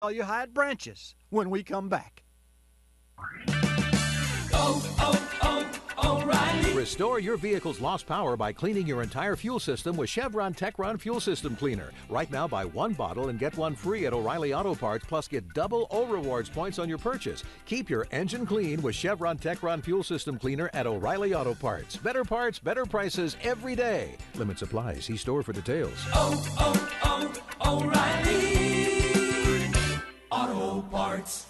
tell you how it branches when we come back. O'Reilly. Restore your vehicle's lost power by cleaning your entire fuel system with Chevron Tech-Run Fuel System Cleaner. Right now, buy one bottle and get one free at O'Reilly Auto Parts, plus get double O-Rewards points on your purchase. Keep your engine clean with Chevron Tech-Run Fuel System Cleaner at O'Reilly Auto Parts. Better parts, better prices every day. Limit supply. See store for details. O'Reilly Auto Parts.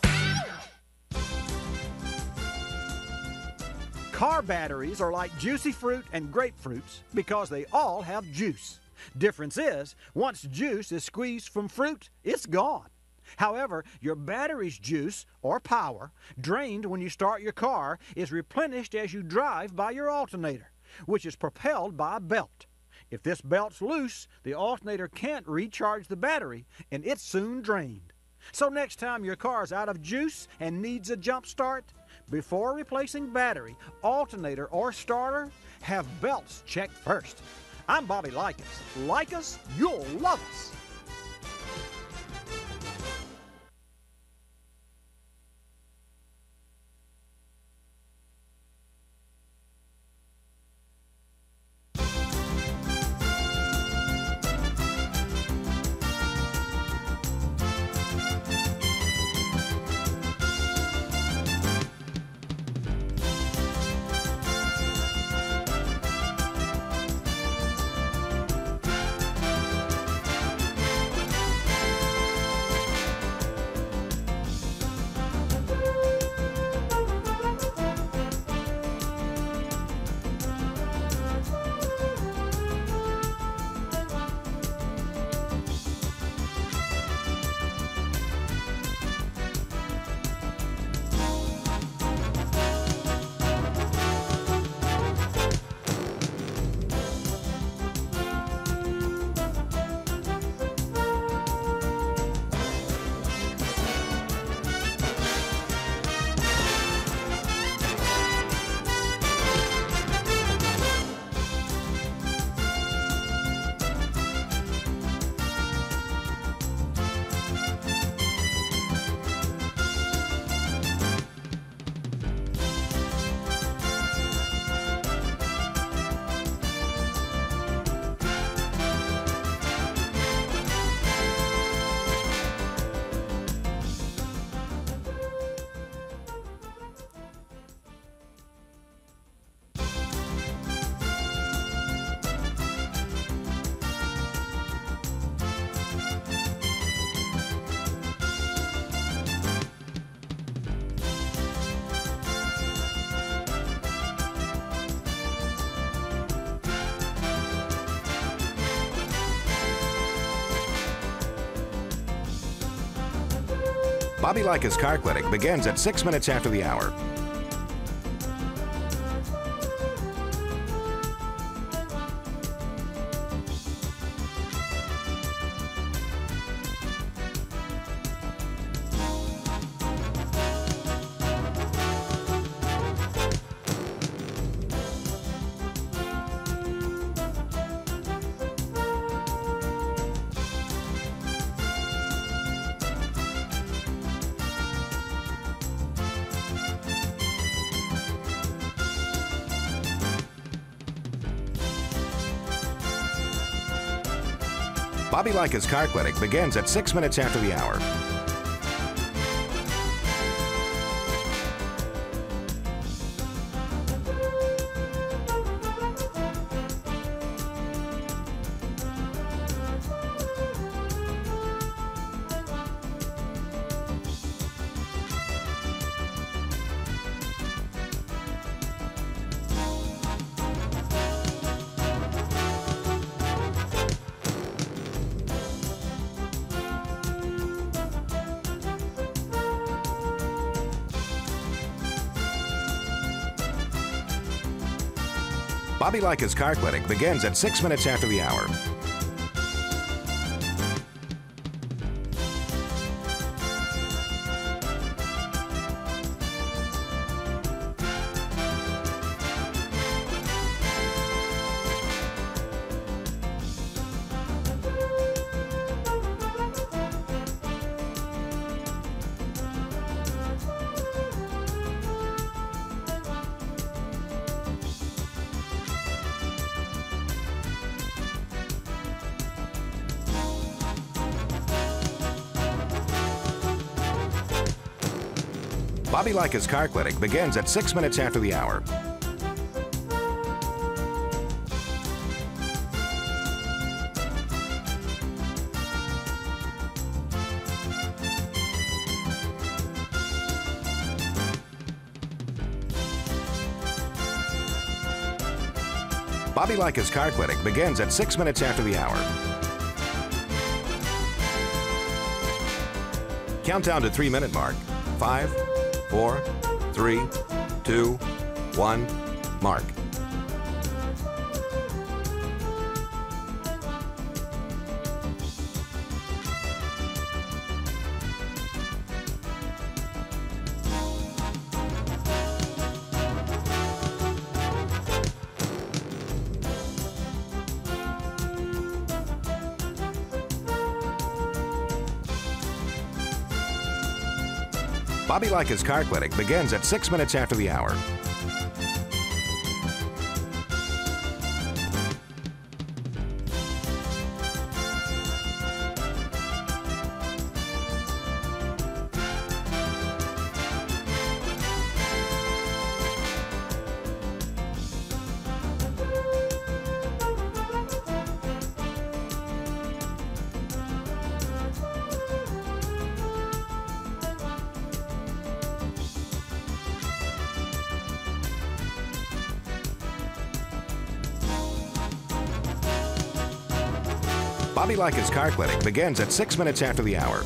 Car batteries are like juicy fruit and grapefruits because they all have juice. Difference is, once juice is squeezed from fruit, it's gone. However, your battery's juice, or power, drained when you start your car, is replenished as you drive by your alternator, which is propelled by a belt. If this belt's loose, the alternator can't recharge the battery, and it's soon drained. So next time your car's out of juice and needs a jump start, before replacing battery, alternator, or starter, have belts checked first. I'm Bobby Likis. Like us, you'll love us. Bobby Likis Car Clinic begins at 6 minutes after the hour. Bobby Likis Car Clinic begins at 6 minutes after the hour. Bobby Likis Car Clinic begins at 6 minutes after the hour. Bobby Likis Car Clinic begins at 6 minutes after the hour. Bobby Likis Car Clinic begins at 6 minutes after the hour. Countdown to 3-minute mark. 5, 4, 3, 2, 1, mark. Bobby Likis Car Clinic begins at 6 minutes after the hour. Bobby Likis Car Clinic begins at 6 minutes after the hour.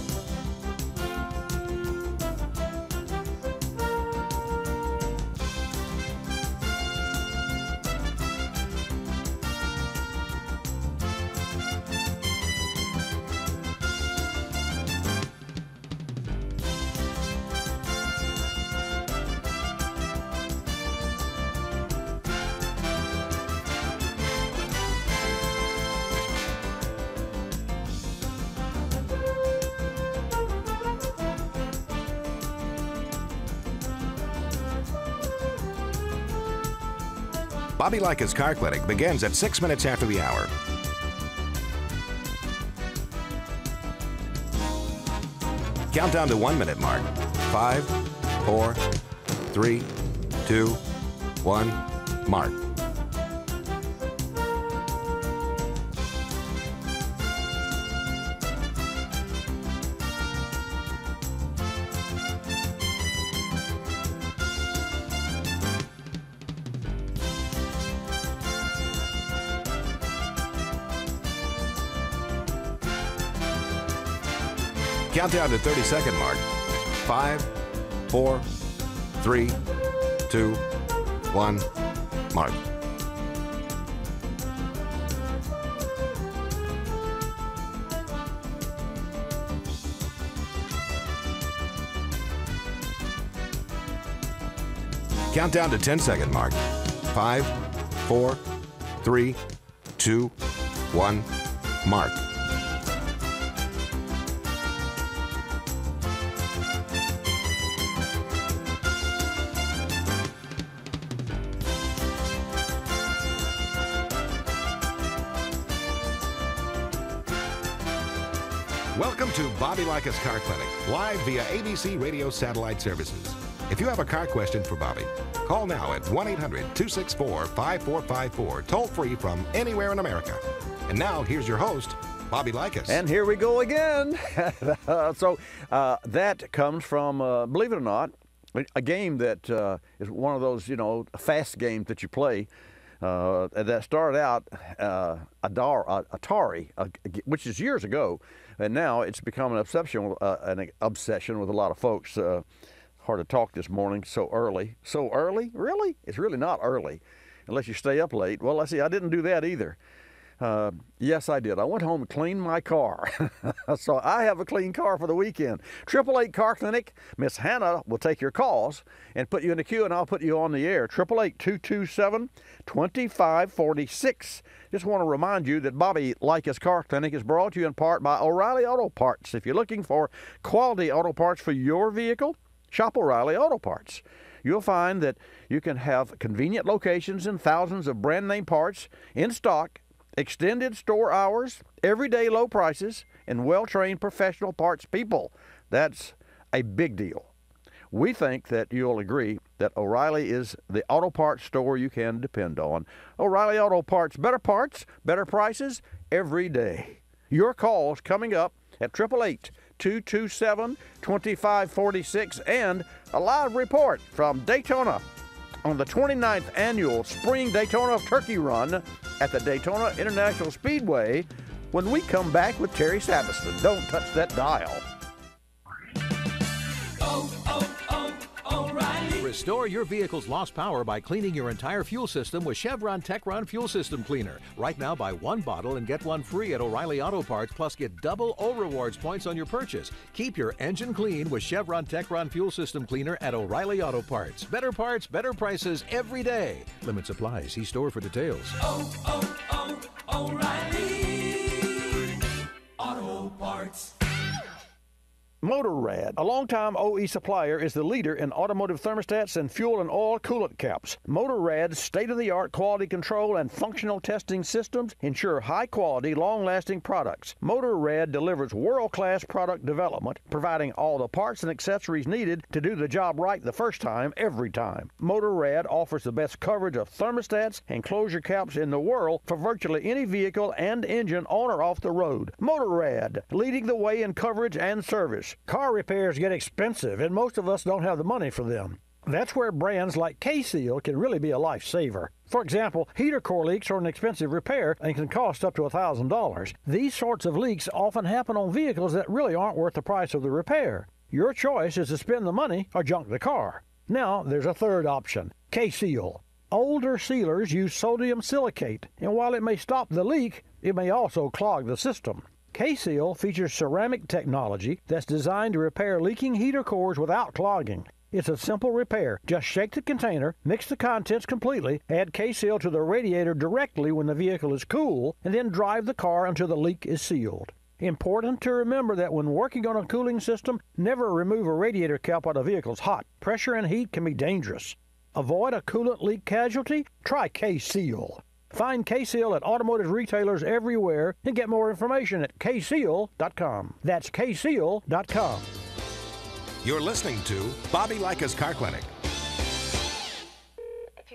Bobby Likis Car Clinic begins at 6 minutes after the hour. Countdown to 1-minute mark. 5, 4, 3, 2, 1, mark. Countdown to 30-second mark. 5, 4, 3, 2, 1, mark. Countdown to 10-second mark. 5, 4, 3, 2, 1, mark. Welcome to Bobby Likis Car Clinic, live via ABC Radio satellite services. If you have a car question for Bobby, call now at 1-800-264-5454, toll free from anywhere in America. And now, here's your host, Bobby Likis. And here we go again. So that comes from, believe it or not, a game that is one of those, fast games that you play. That started out Atari, which is years ago, and now it's become an obsession with a lot of folks. Hard to talk this morning so early. So early? Really? It's really not early, unless you stay up late. Well, let's see, I didn't do that either. Yes, I did. I went home and cleaned my car. So I have a clean car for the weekend. 888 Car Clinic. Miss Hannah will take your calls and put you in the queue, and I'll put you on the air. 888-227-2546. Just want to remind you that Bobby Likis Car Clinic is brought to you in part by O'Reilly Auto Parts. If you're looking for quality auto parts for your vehicle, shop O'Reilly Auto Parts. You'll find that you can have convenient locations and thousands of brand name parts in stock, extended store hours, everyday low prices, and well-trained professional parts people. That's a big deal. we think that you'll agree that O'Reilly is the auto parts store you can depend on. O'Reilly Auto Parts, better prices every day. Your call's coming up at 888-227-2546 and a live report from Daytona on the 29th annual Spring Daytona Turkey Run at the Daytona International Speedway when we come back with Terry Sabiston. Don't touch that dial. O'Reilly. Restore your vehicle's lost power by cleaning your entire fuel system with Chevron Techron Fuel System Cleaner. Right now, buy one bottle and get one free at O'Reilly Auto Parts, plus get double O Rewards points on your purchase. Keep your engine clean with Chevron Techron Fuel System Cleaner at O'Reilly Auto Parts, better prices every day. Limits apply. See store for details. O'Reilly Auto Parts. Motorrad, a longtime OE supplier, is the leader in automotive thermostats and fuel and oil coolant caps. Motorrad's state-of-the-art quality control and functional testing systems ensure high-quality, long-lasting products. Motorrad delivers world-class product development, providing all the parts and accessories needed to do the job right the first time, every time. Motorrad offers the best coverage of thermostats and closure caps in the world for virtually any vehicle and engine on or off the road. Motorrad, leading the way in coverage and service. Car repairs get expensive, and most of us don't have the money for them. That's where brands like K-Seal can really be a lifesaver. For example, heater core leaks are an expensive repair and can cost up to $1,000. These sorts of leaks often happen on vehicles that really aren't worth the price of the repair. Your choice is to spend the money or junk the car. Now, there's a third option, K-Seal. Older sealers use sodium silicate, and while it may stop the leak, it may also clog the system. K-Seal features ceramic technology that's designed to repair leaking heater cores without clogging. It's a simple repair. Just shake the container, mix the contents completely, add K-Seal to the radiator directly when the vehicle is cool, and then drive the car until the leak is sealed. Important to remember that when working on a cooling system, never remove a radiator cap while the vehicle's hot. Pressure and heat can be dangerous. Avoid a coolant leak casualty? Try K-Seal. Find K-Seal at automotive retailers everywhere and get more information at kseal.com. That's kseal.com. You're listening to Bobby Likis Car Clinic.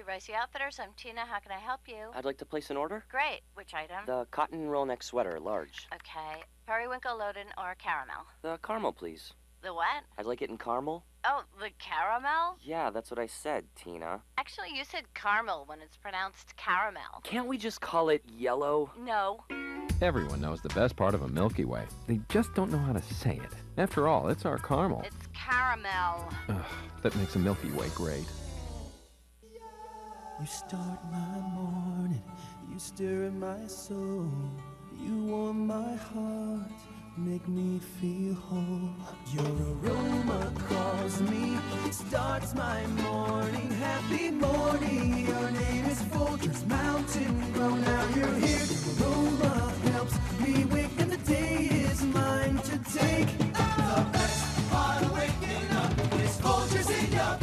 Rosie Outfitters, I'm Tina. How can I help you? I'd like to place an order. Great. Which item? The cotton roll neck sweater, large. Okay. Periwinkle, Loden, or caramel? The caramel, please. The what? I'd like it in caramel. Oh, the caramel? Yeah, that's what I said, Tina. Actually, you said caramel when it's pronounced caramel. Can't we just call it yellow? No. Everyone knows the best part of a Milky Way. They just don't know how to say it. After all, it's our caramel. It's caramel. Ugh, that makes a Milky Way great. You start my morning, you stir in my soul, you warm my heart, make me feel whole. Your aroma calls me, starts my morning, happy morning. Your name is Folgers Mountain Grow, now you're here. Your aroma helps me wake and the day is mine to take. The best part of waking up is Folgers in your cup.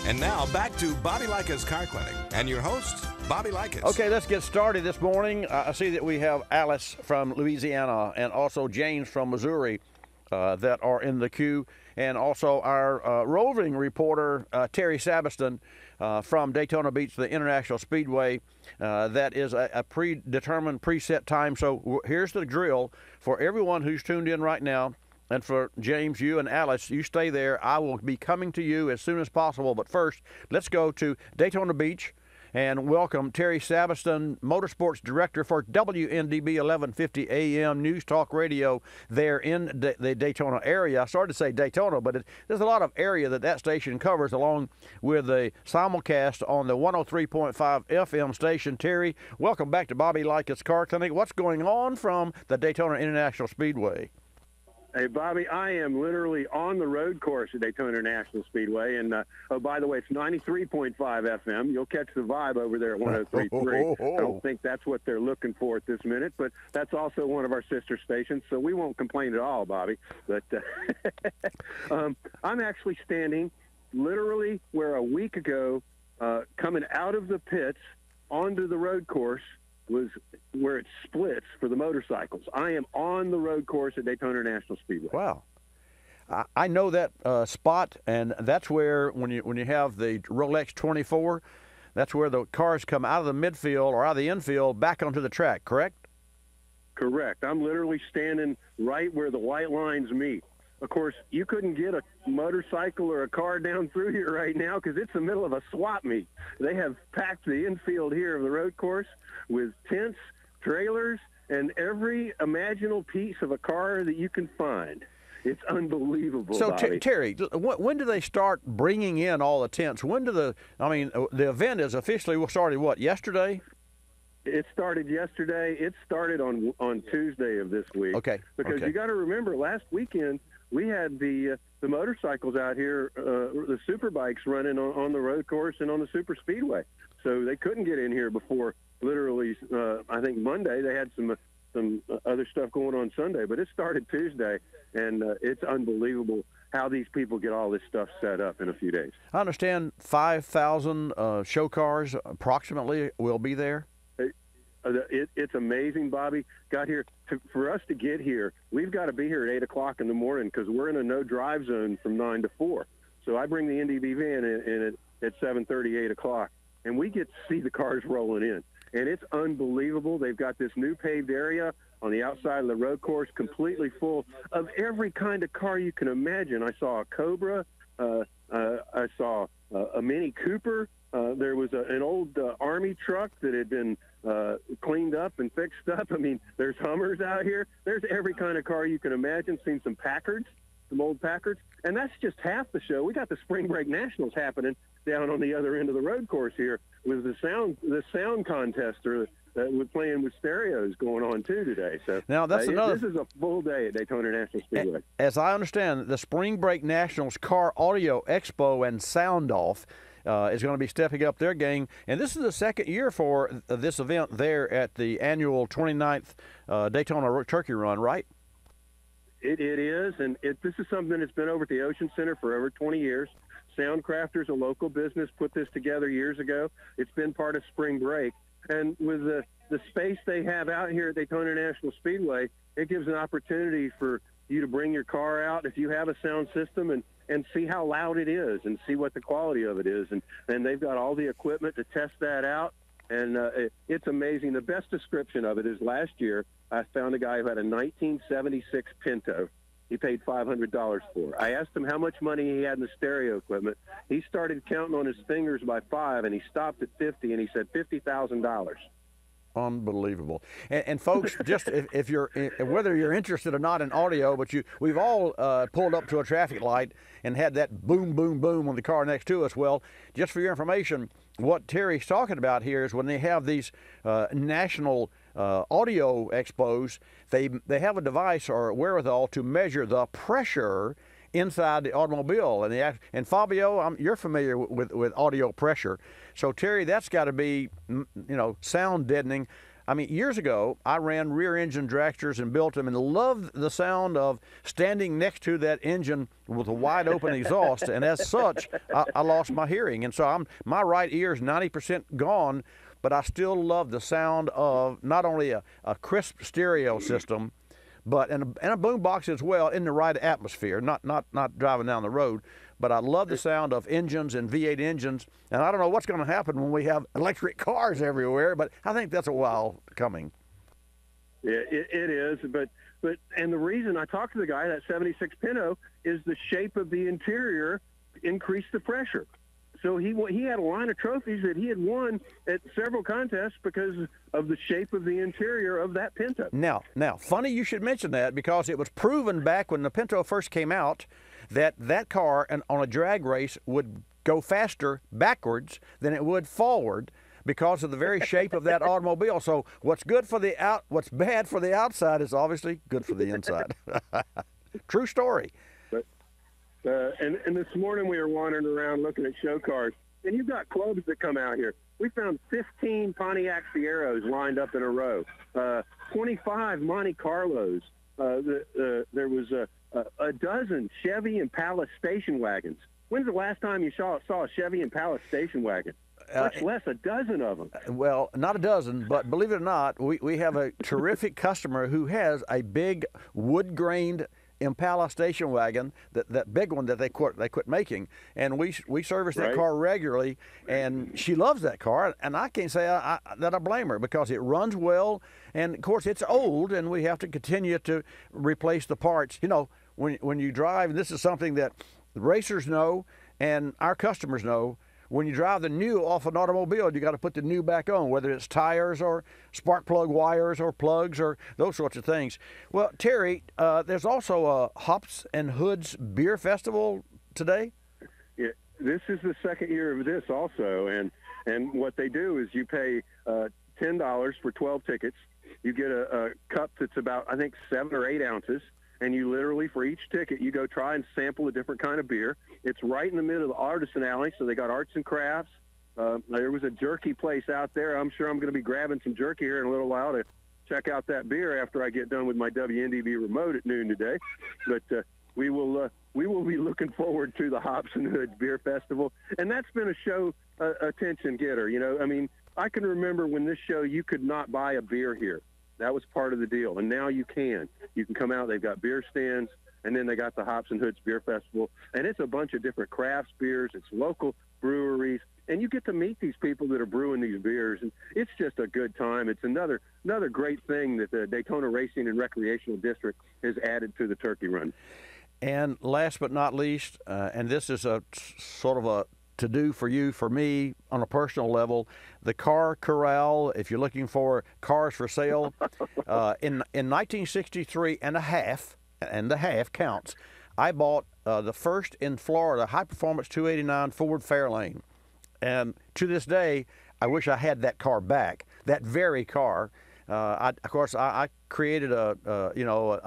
And now back to Bobby Likis Car Clinic and your host, Bobby Likis. Okay, let's get started this morning. I see that we have Alice from Louisiana and also James from Missouri that are in the queue, and also our roving reporter, Terry Sabiston from Daytona Beach, the International Speedway. That is a predetermined, preset time. So here's the drill for everyone who's tuned in right now. And for James, you and Alice, you stay there. I will be coming to you as soon as possible. But first, let's go to Daytona Beach and welcome Terry Sabiston, Motorsports Director for WNDB 1150 AM News Talk Radio there in the Daytona area. I started to say Daytona, but there's a lot of area that station covers, along with the simulcast on the 103.5 FM station. Terry, welcome back to Bobby Likis Car Clinic. What's going on from the Daytona International Speedway? Hey, Bobby, I am literally on the road course at Daytona International Speedway. And, oh, by the way, it's 93.5 FM. You'll catch the vibe over there at 103.3. I don't think that's what they're looking for at this minute, but that's also one of our sister stations, so we won't complain at all, Bobby. But I'm actually standing literally where a week ago, coming out of the pits onto the road course, was where it splits for the motorcycles. I am on the road course at Daytona International Speedway. Wow. I know that spot, and that's where when you have the Rolex 24, that's where the cars come out of the midfield or out of the infield back onto the track, correct? Correct. I'm literally standing right where the white lines meet. Of course, you couldn't get a motorcycle or a car down through here right now because it's the middle of a swap meet. They have packed the infield here of the road course with tents, trailers, and every imaginable piece of a car that you can find. It's unbelievable. So, Bobby. Terry, when do they start bringing in all the tents? When do the event is officially started, what, yesterday? It started yesterday. It started on Tuesday of this week. Okay. Because you got to remember, last weekend we had the motorcycles out here, the super bikes running on the road course and on the super speedway. So they couldn't get in here before literally, I think Monday. They had some other stuff going on Sunday, but it started Tuesday, and it's unbelievable how these people get all this stuff set up in a few days. I understand 5,000 show cars approximately will be there. It's amazing, Bobby. Got here for us to get here. We've got to be here at 8 o'clock in the morning because we're in a no-drive zone from 9 to 4. So I bring the NDB van in at 7:30, 8 o'clock, and we get to see the cars rolling in. And it's unbelievable. They've got this new paved area on the outside of the road course completely full of every kind of car you can imagine. I saw a Cobra. I saw a Mini Cooper. There was an old Army truck that had been cleaned up and fixed up. I mean, there's Hummers out here. There's every kind of car you can imagine. Seen some Packards, some old Packards. And that's just half the show. We got the Spring Break Nationals happening down on the other end of the road course here with the sound contest that we're playing with stereos going on too today. So now that's another. This is a full day at Daytona International Speedway. As I understand, the Spring Break Nationals Car Audio Expo and Sound Off is going to be stepping up their game, and this is the second year for this event there at the annual 29th Daytona Turkey Run, right? It is, and this is something that's been over at the Ocean Center for over 20 years. Soundcrafters, a local business, put this together years ago. It's been part of Spring Break. And with the space they have out here at Daytona International Speedway, it gives an opportunity for you to bring your car out if you have a sound system and see how loud it is and see what the quality of it is. And they've got all the equipment to test that out. And it's amazing. The best description of it is last year I found a guy who had a 1976 Pinto. He paid $500 for. I asked him how much money he had in the stereo equipment. He started counting on his fingers by 5, and he stopped at 50, and he said $50,000. Unbelievable. And folks, just if you're whether you're interested or not in audio, but we've all pulled up to a traffic light and had that boom, boom, boom on the car next to us. Well, just for your information, what Terry's talking about here is when they have these national audio expos, they have a device or wherewithal to measure the pressure inside the automobile. And Fabio, you're familiar with audio pressure. So Terry, that's got to be, sound deadening. I mean, years ago, I ran rear engine dragsters and built them and loved the sound of standing next to that engine with a wide open exhaust. And as such, I lost my hearing. And so my right ear is 90% gone, but I still love the sound of not only a crisp stereo system, but and a boom box as well in the right atmosphere, not driving down the road. But I love the sound of engines and V8 engines, and I don't know what's going to happen when we have electric cars everywhere, but I think that's a while coming. Yeah, it is, but the reason I talked to the guy, that 76 Pinto, is the shape of the interior increased the pressure. So he had a line of trophies that he had won at several contests because of the shape of the interior of that Pinto. Now, funny you should mention that because it was proven back when the Pinto first came out that car on a drag race would go faster backwards than it would forward because of the very shape of that automobile. So what's bad for the outside is obviously good for the inside. True story. And this morning we were wandering around looking at show cars, and you've got clubs that come out here. We found 15 Pontiac Fieros lined up in a row, 25 Monte Carlos. There was a dozen Chevy Impala station wagons. When's the last time you saw a Chevy Impala station wagon? much less a dozen of them. Well, not a dozen, but believe it or not, we have a terrific customer who has a big wood-grained Impala station wagon, that big one that they quit making, and we service that car regularly, and she loves that car, and I can't say that I blame her, because it runs well, and of course it's old, and we have to continue to replace the parts. You know, when you drive, and this is something that the racers know and our customers know, when you drive the new off an automobile, you got to put the new back on, whether it's tires or spark plug wires or plugs or those sorts of things. Well, Terry, there's also a Hops and Hoods Beer Festival today. Yeah, this is the second year of this also, and what they do is you pay $10 for 12 tickets. You get a cup that's about, I think, 7 or 8 ounces. And you literally, for each ticket, you go try and sample a different kind of beer. It's right in the middle of the Artisan Alley, so they got arts and crafts. There was a jerky place out there. I'm sure I'm going to be grabbing some jerky here in a little while to check out that beer after I get done with my WNDB remote at noon today. But we will be looking forward to the Hops and Hoods Beer Festival, and that's been a show attention getter. You know, I mean, I can remember when this show you could not buy a beer here. That was part of the deal, and now you can. You can come out. They've got beer stands, and then they got the Hops and Hoods Beer Festival, and it's a bunch of different crafts beers. It's local breweries, and you get to meet these people that are brewing these beers, and it's just a good time. It's another great thing that the Daytona Racing and Recreational District has added to the Turkey Run. And last but not least, and this is a sort of a to-do for you, for me, on a personal level, the Car Corral, if you're looking for cars for sale, in 1963 and a half counts, I bought the first in Florida high-performance 289 Ford Fairlane. And to this day, I wish I had that car back, that very car. Of course, I created a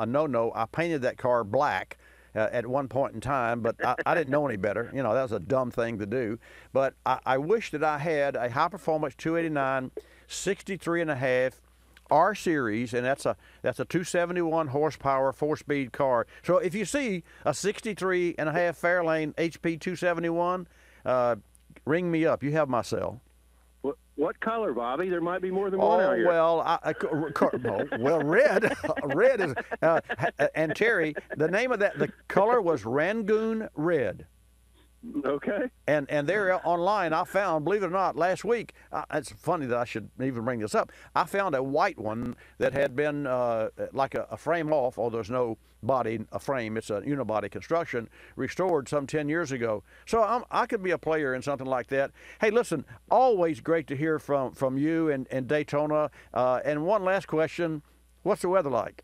no-no. I painted that car black at one point in time, but I didn't know any better. You know, that was a dumb thing to do. But I wish that I had a high-performance 289 63 and a half R Series, and that's a 271 horsepower 4-speed car. So if you see a 63 and a half Fairlane HP 271, ring me up. You have my cell. What color, Bobby? There might be more than one out here. Well, red. Red is, and Terry, the name of the color was Rangoon Red. Okay. And there online, I found, believe it or not, last week, it's funny that I should even bring this up, I found a white one that had been like a frame off, although there's no body, a frame, it's a unibody construction, restored some 10 years ago. So I could be a player in something like that. Hey, listen, always great to hear from you and Daytona. And one last question, what's the weather like?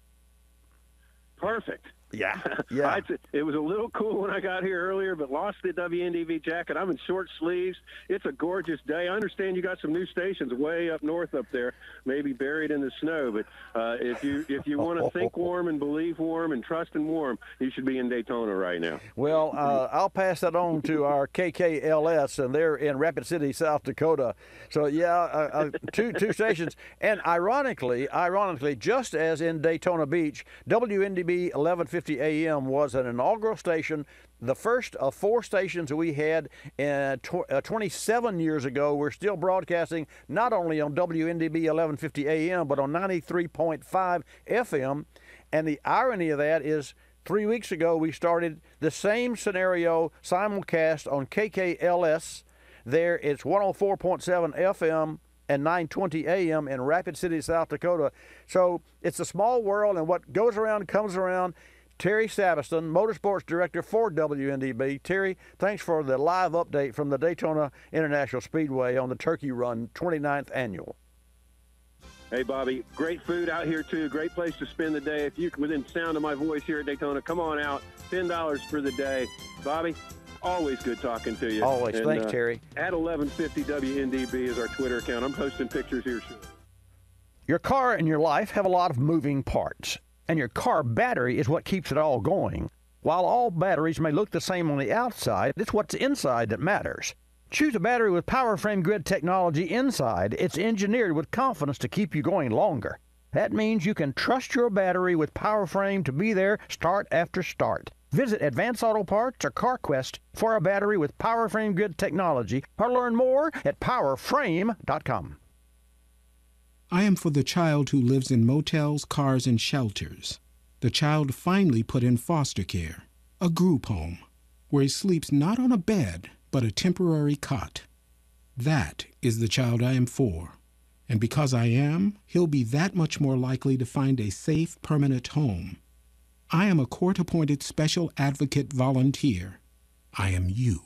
Perfect. Yeah. It was a little cool when I got here earlier, but lost the WNDV jacket. I'm in short sleeves. It's a gorgeous day. I understand you got some new stations way up north up there, maybe buried in the snow. But if you want to think warm and believe warm and trust in warm, you should be in Daytona right now. Well, I'll pass that on to our KKLS, and they're in Rapid City, South Dakota. So yeah, two stations. And ironically, just as in Daytona Beach, WNDB 1150 AM was an inaugural station, the first of 4 stations that we had 27 years ago. We're still broadcasting not only on WNDB 1150 AM, but on 93.5 FM. And the irony of that is 3 weeks ago, we started the same scenario simulcast on KKLS. There, it's 104.7 FM and 920 AM in Rapid City, South Dakota. So it's a small world, and what goes around comes around. Terry Saveston, Motorsports Director for WNDB. Terry, thanks for the live update from the Daytona International Speedway on the Turkey Run 29th Annual. Hey, Bobby, great food out here, too. Great place to spend the day. If you're within sound of my voice here at Daytona, come on out. $10 for the day. Bobby, always good talking to you. Always. And, thanks, Terry. At 1150 WNDB is our Twitter account. I'm posting pictures here soon. Your car and your life have a lot of moving parts, and your car battery is what keeps it all going. While all batteries may look the same on the outside, it's what's inside that matters. Choose a battery with PowerFrame Grid technology inside. It's engineered with confidence to keep you going longer. That means you can trust your battery with PowerFrame to be there start after start. Visit Advance Auto Parts or CarQuest for a battery with PowerFrame Grid technology or learn more at powerframe.com. I am for the child who lives in motels, cars, and shelters. The child finally put in foster care, a group home, where he sleeps not on a bed, but a temporary cot. That is the child I am for. And because I am, he'll be that much more likely to find a safe, permanent home. I am a court-appointed special advocate volunteer. I am you.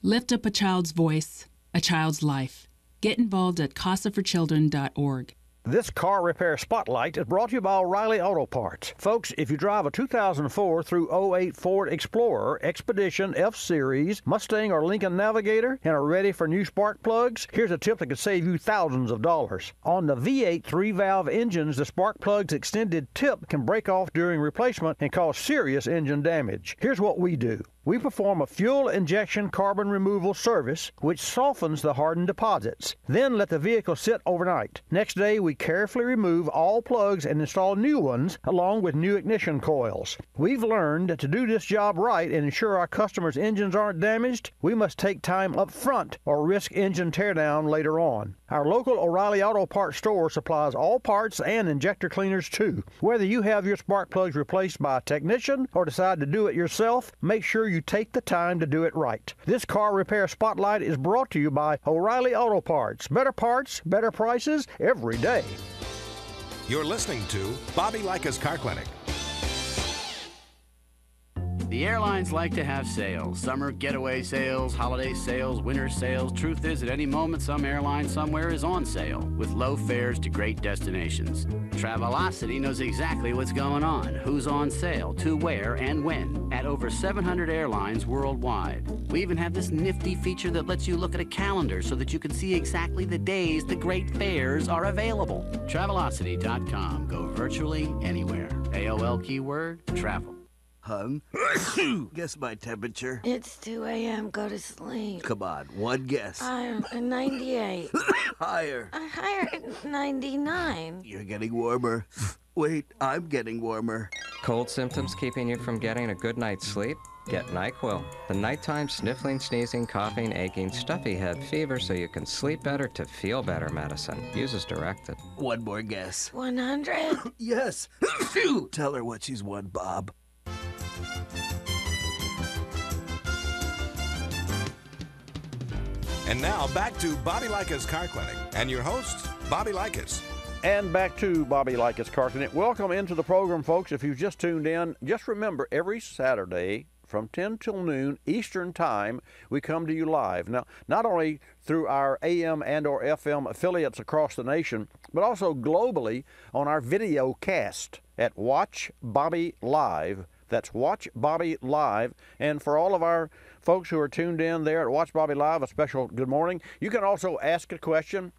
Lift up a child's voice, a child's life. Get involved at casaforchildren.org. This car repair spotlight is brought to you by O'Reilly Auto Parts. Folks, if you drive a 2004 through 08 Ford Explorer, Expedition, F-Series, Mustang, or Lincoln Navigator, and are ready for new spark plugs, here's a tip that could save you thousands of dollars. On the V8 3-valve engines, the spark plug's extended tip can break off during replacement and cause serious engine damage. Here's what we do. We perform a fuel injection carbon removal service, which softens the hardened deposits. Then let the vehicle sit overnight. Next day, we carefully remove all plugs and install new ones, along with new ignition coils. We've learned that to do this job right and ensure our customers' engines aren't damaged, we must take time up front or risk engine teardown later on. Our local O'Reilly Auto Parts store supplies all parts and injector cleaners too. Whether you have your spark plugs replaced by a technician or decide to do it yourself, make sure you take the time to do it right. This car repair spotlight is brought to you by O'Reilly Auto Parts. Better parts, better prices every day. You're listening to Bobby Likis Car Clinic. The airlines like to have sales. Summer getaway sales, holiday sales, winter sales. Truth is, at any moment, some airline somewhere is on sale with low fares to great destinations. Travelocity knows exactly what's going on, who's on sale, to where, and when, at over 700 airlines worldwide. We even have this nifty feature that lets you look at a calendar so that you can see exactly the days the great fares are available. Travelocity.com. Go virtually anywhere. AOL keyword, travel. Hung. Guess my temperature. It's 2 a.m. Go to sleep. Come on, one guess. I'm 98. Higher. Higher, 99. You're getting warmer. Wait, I'm getting warmer. Cold symptoms keeping you from getting a good night's sleep? Get NyQuil, the nighttime sniffling, sneezing, coughing, aching, stuffy head, fever so you can sleep better to feel better medicine. Use as directed. One more guess. 100? Yes. Tell her what she's won, Bob. And now back to Bobby Likis Car Clinic and your host, Bobby Likis. And back to Bobby Likis Car Clinic. Welcome into the program, folks. If you've just tuned in, just remember every Saturday from 10 till noon Eastern Time, we come to you live. Now, not only through our AM and or FM affiliates across the nation, but also globally on our video cast at Watch Bobby Live. That's Watch Bobby Live. And for all of our folks who are tuned in there at Watch Bobby Live, a special good morning. You can also ask a question.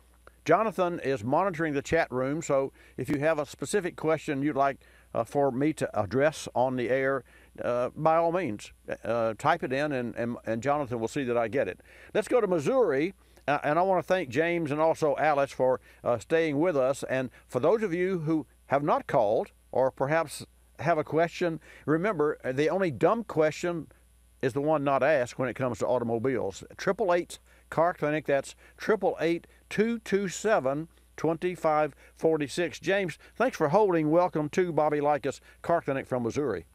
Jonathan is monitoring the chat room, so if you have a specific question you'd like for me to address on the air, by all means, type it in, and Jonathan will see that I get it. Let's go to Missouri, and I want to thank James and also Alice for staying with us. And for those of you who have not called or perhaps have a question, remember, the only dumb question is the one not asked when it comes to automobiles. 888 Car Clinic, that's 888-227-2546. James, thanks for holding. Welcome to Bobby Likis Car Clinic from Missouri.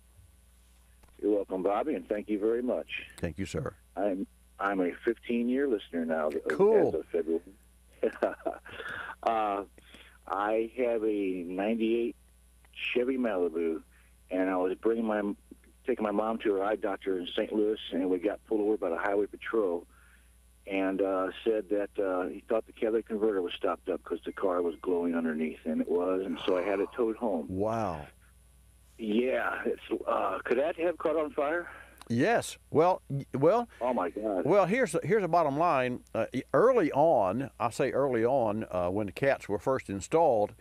You're welcome, Bobby, and thank you very much. Thank you, sir. I'm a 15-year listener now. Cool. As a federal. I have a 98 Chevy Malibu, and I was taking my mom to her eye doctor in St. Louis, and we got pulled over by the highway patrol, and said that he thought the catalytic converter was stopped up because the car was glowing underneath, and it was, and so I had it towed home. Wow. Yeah, it's could that have caught on fire? Yes. Well. Oh my God. Well, here's the bottom line. Early on, I say early on, when the cats were first installed,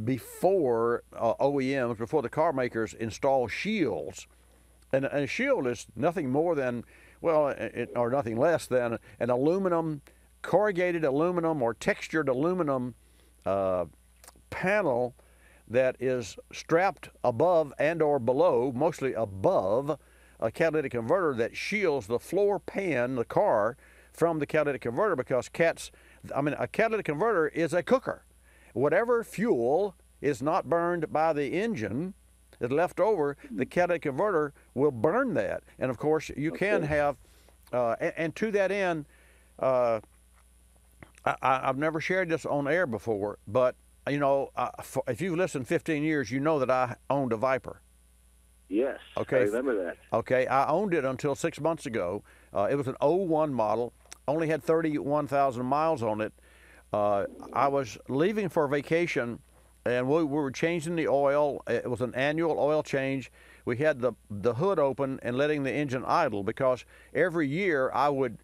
before OEMs, before the car makers install shields, and a shield is nothing more than, or nothing less than an aluminum, corrugated aluminum or textured aluminum panel that is strapped above and or below, mostly above, a catalytic converter that shields the floor pan, the car, from the catalytic converter, because a catalytic converter is a cooker. Whatever fuel is not burned by the engine is left over, the catalytic converter will burn that. And of course, you can have, and to that end, I've never shared this on air before, but you know, if you've listened 15 years, you know that I owned a Viper. Yes, okay. I remember that. Okay, I owned it until 6 months ago. It was an 01 model, only had 31,000 miles on it. I was leaving for vacation, and we were changing the oil. It was an annual oil change. We had the hood open and letting the engine idle, because every year I would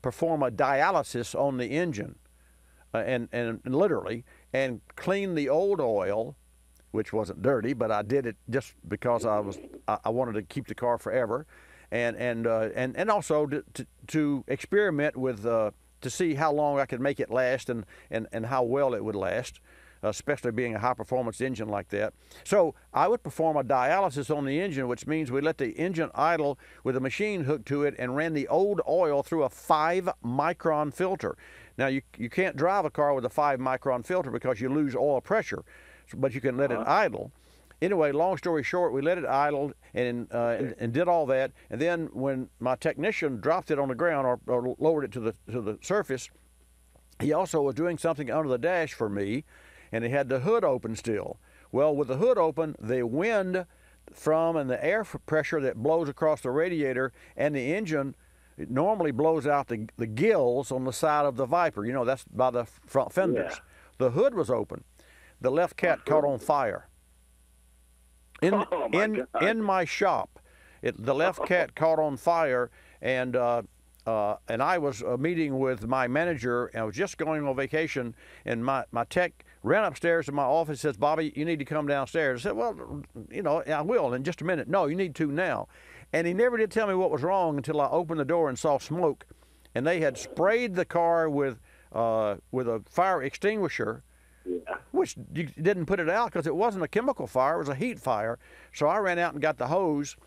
perform a dialysis on the engine, and literally, and clean the old oil, which wasn't dirty, but I did it just because I wanted to keep the car forever, and also to experiment with to see how long I could make it last and how well it would last, especially being a high performance engine like that. So I would perform a dialysis on the engine, which means we let the engine idle with a machine hooked to it and ran the old oil through a 5-micron filter. Now you can't drive a car with a 5-micron filter because you lose oil pressure, but you can let it idle. Anyway, long story short, we let it idle and did all that. And then when my technician dropped it on the ground or lowered it to the surface, he also was doing something under the dash for me, and he had the hood open still. Well, with the hood open, the wind from and the air pressure that blows across the radiator and the engine, it normally blows out the gills on the side of the Viper. You know, that's by the front fenders. Yeah. The hood was open. The left cat caught on fire. In my shop, the left cat caught on fire, and I was meeting with my manager, and I was just going on vacation, and my tech ran upstairs to my office, says, "Bobby, you need to come downstairs." I said, "Well, you know, I will in just a minute." "No, you need to now." And he never did tell me what was wrong until I opened the door and saw smoke, and they had sprayed the car with a fire extinguisher. Yeah. Which you didn't put it out because it wasn't a chemical fire; it was a heat fire. So I ran out and got the hose,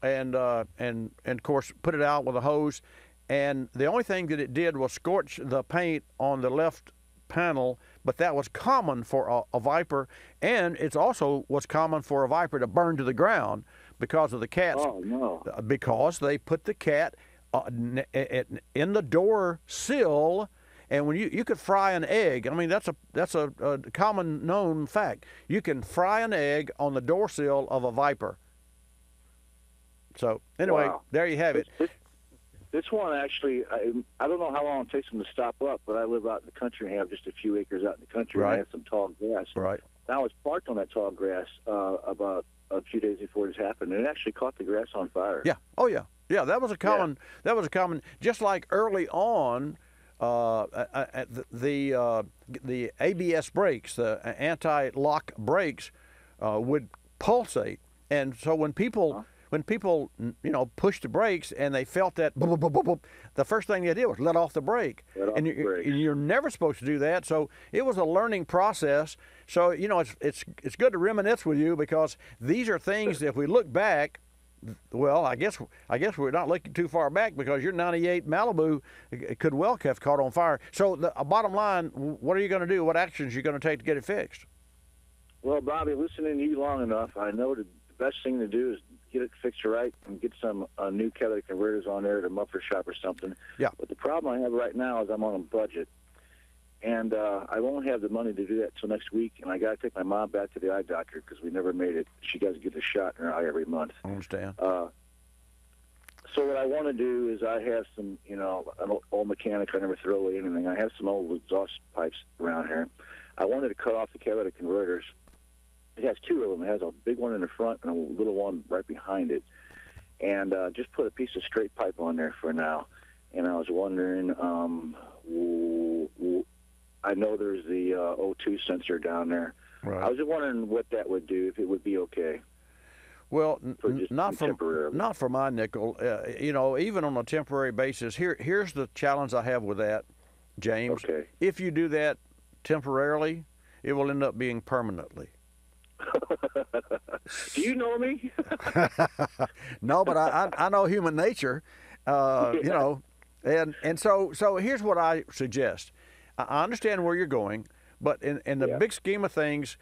and of course put it out with a hose. And the only thing that it did was scorch the paint on the left panel, but that was common for a Viper, and it's also was common for a Viper to burn to the ground because of the cats. Oh no! Because they put the cat in the door sill. And when you could fry an egg, I mean that's a common known fact. You can fry an egg on the door sill of a Viper. So anyway, wow. There you have it. This one actually, I don't know how long it takes them to stop up, but I live out in the country and have just a few acres out in the country. Right. And I have some tall grass. Right. And I was parked on that tall grass about a few days before this happened, and it actually caught the grass on fire. Yeah. Oh yeah. Yeah. That was a common. Yeah. That was a common. Just like early on. The ABS brakes, the anti-lock brakes, would pulsate, and so when people pushed the brakes and they felt that boop, boop, boop, boop, the first thing they did was let off the brake, and you're never supposed to do that. So it was a learning process. So it's good to reminisce with you, because these are things that if we look back. Well, I guess we're not looking too far back, because your 98 Malibu could well have caught on fire. So the bottom line, what are you going to do? What actions are you going to take to get it fixed? Well, Bobby, listening to you long enough, I know the best thing to do is get it fixed right and get some new catalytic converters on there at a muffler shop or something. Yeah. But the problem I have right now is I'm on a budget. And I won't have the money to do that until next week, and I got to take my mom back to the eye doctor because we never made it. She got to get a shot in her eye every month. I understand. So what I want to do is I have some, an old mechanic. I never throw away anything. I have some old exhaust pipes around here. I wanted to cut off the catalytic converters. It has two of them. It has a big one in the front and a little one right behind it. And just put a piece of straight pipe on there for now. And I was wondering, I know there's the O2 sensor down there. Right. I was just wondering what that would do, if it would be okay. Well, not for my nickel. Even on a temporary basis. Here's the challenge I have with that, James. Okay. If you do that temporarily, it will end up being permanently. Do you know me? No, but I know human nature, you know, and so here's what I suggest. I understand where you're going, but in the big scheme of things,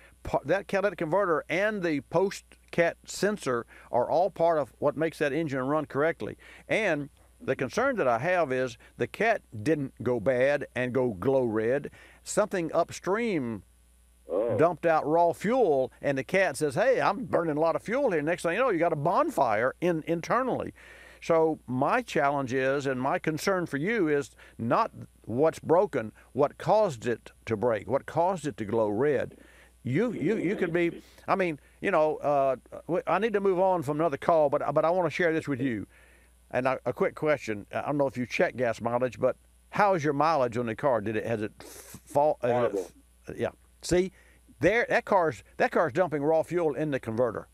that catalytic converter and the post-cat sensor are all part of what makes that engine run correctly. And the concern that I have is the cat didn't go bad and go glow red. Something upstream dumped out raw fuel, and the cat says, hey, I'm burning a lot of fuel here. Next thing you know, you got a bonfire internally. So my challenge is, and my concern for you is not what's broken, what caused it to break, what caused it to glow red. You could be, I mean, you know, I need to move on from another call, but I want to share this with you. And a quick question, I don't know if you check gas mileage, but how is your mileage on the car? Has it fall? Horrible. Yeah. See, that car's dumping raw fuel in the converter.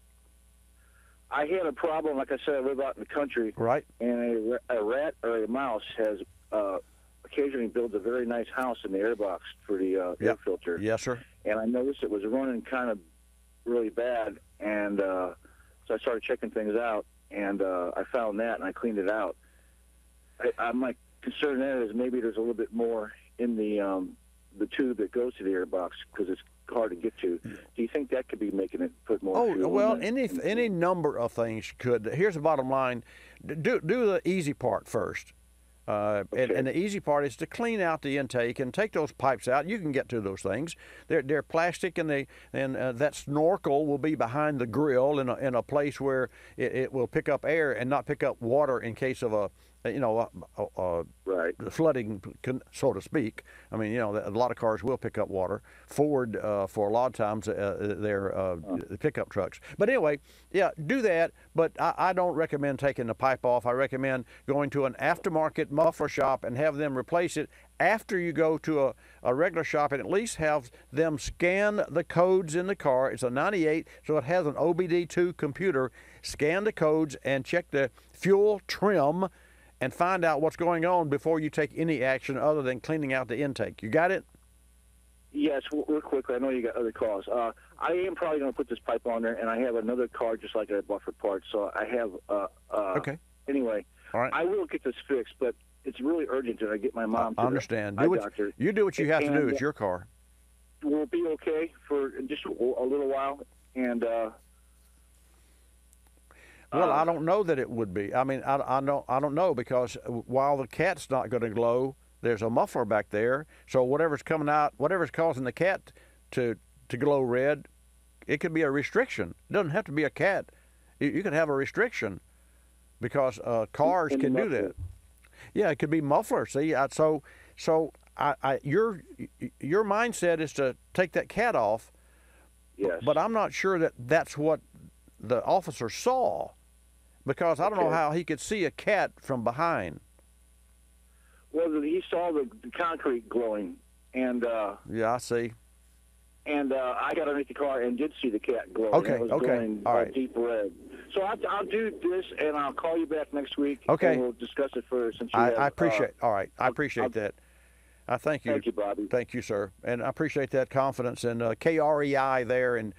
I had a problem, like I said, I live out in the country. Right. And a rat or a mouse has occasionally built a very nice house in the airbox for the air filter. Yes, sir. And I noticed it was running kind of really bad, and so I started checking things out, and I found that, and I cleaned it out. My concern there is maybe there's a little bit more in the tube that goes to the airbox because it's hard to get to. Do you think that could be making it put more fuel well, in there? any number of things could. Here's the bottom line. Do the easy part first. And the easy part is to clean out the intake and take those pipes out. You can get to those things. They're plastic, and that snorkel will be behind the grill in a place where it will pick up air and not pick up water in case of a flooding, so to speak. I mean, a lot of cars will pick up water. Ford, for a lot of times, they're pickup trucks. But anyway, do that. But I don't recommend taking the pipe off. I recommend going to an aftermarket muffler shop and have them replace it after you go to a regular shop, and at least have them scan the codes in the car. It's a 98, so it has an OBD2 computer. Scan the codes and check the fuel trim and find out what's going on before you take any action other than cleaning out the intake. You got it? Yes, real quickly. I know you got other calls. I am probably going to put this pipe on there, and I have another car just like I bought for parts. So I have. Okay. Anyway, all right. I will get this fixed, but it's really urgent that I get my mom to I understand. the eye doctor. You do what you have to do. It's your car. Will it be okay for just a little while? And well, I don't know that it would be. I mean, I don't know, because while the cat's not going to glow, there's a muffler back there. So whatever's coming out, whatever's causing the cat to glow red, it could be a restriction. It doesn't have to be a cat. You could have a restriction, because cars can do that. Yeah, it could be muffler. See, your mindset is to take that cat off. Yes. But I'm not sure that that's what the officer saw, because I don't know how he could see a cat from behind. Well, he saw the concrete glowing, and yeah, I see. And I got underneath the car and did see the cat glowing. Okay, it was glowing, all right. Deep red. So I'll do this, and I'll call you back next week. Okay. And we'll discuss it further. Since you I appreciate. All right, I appreciate that. I thank you. Thank you, Bobby. Thank you, sir. And I appreciate that confidence. And KREI there in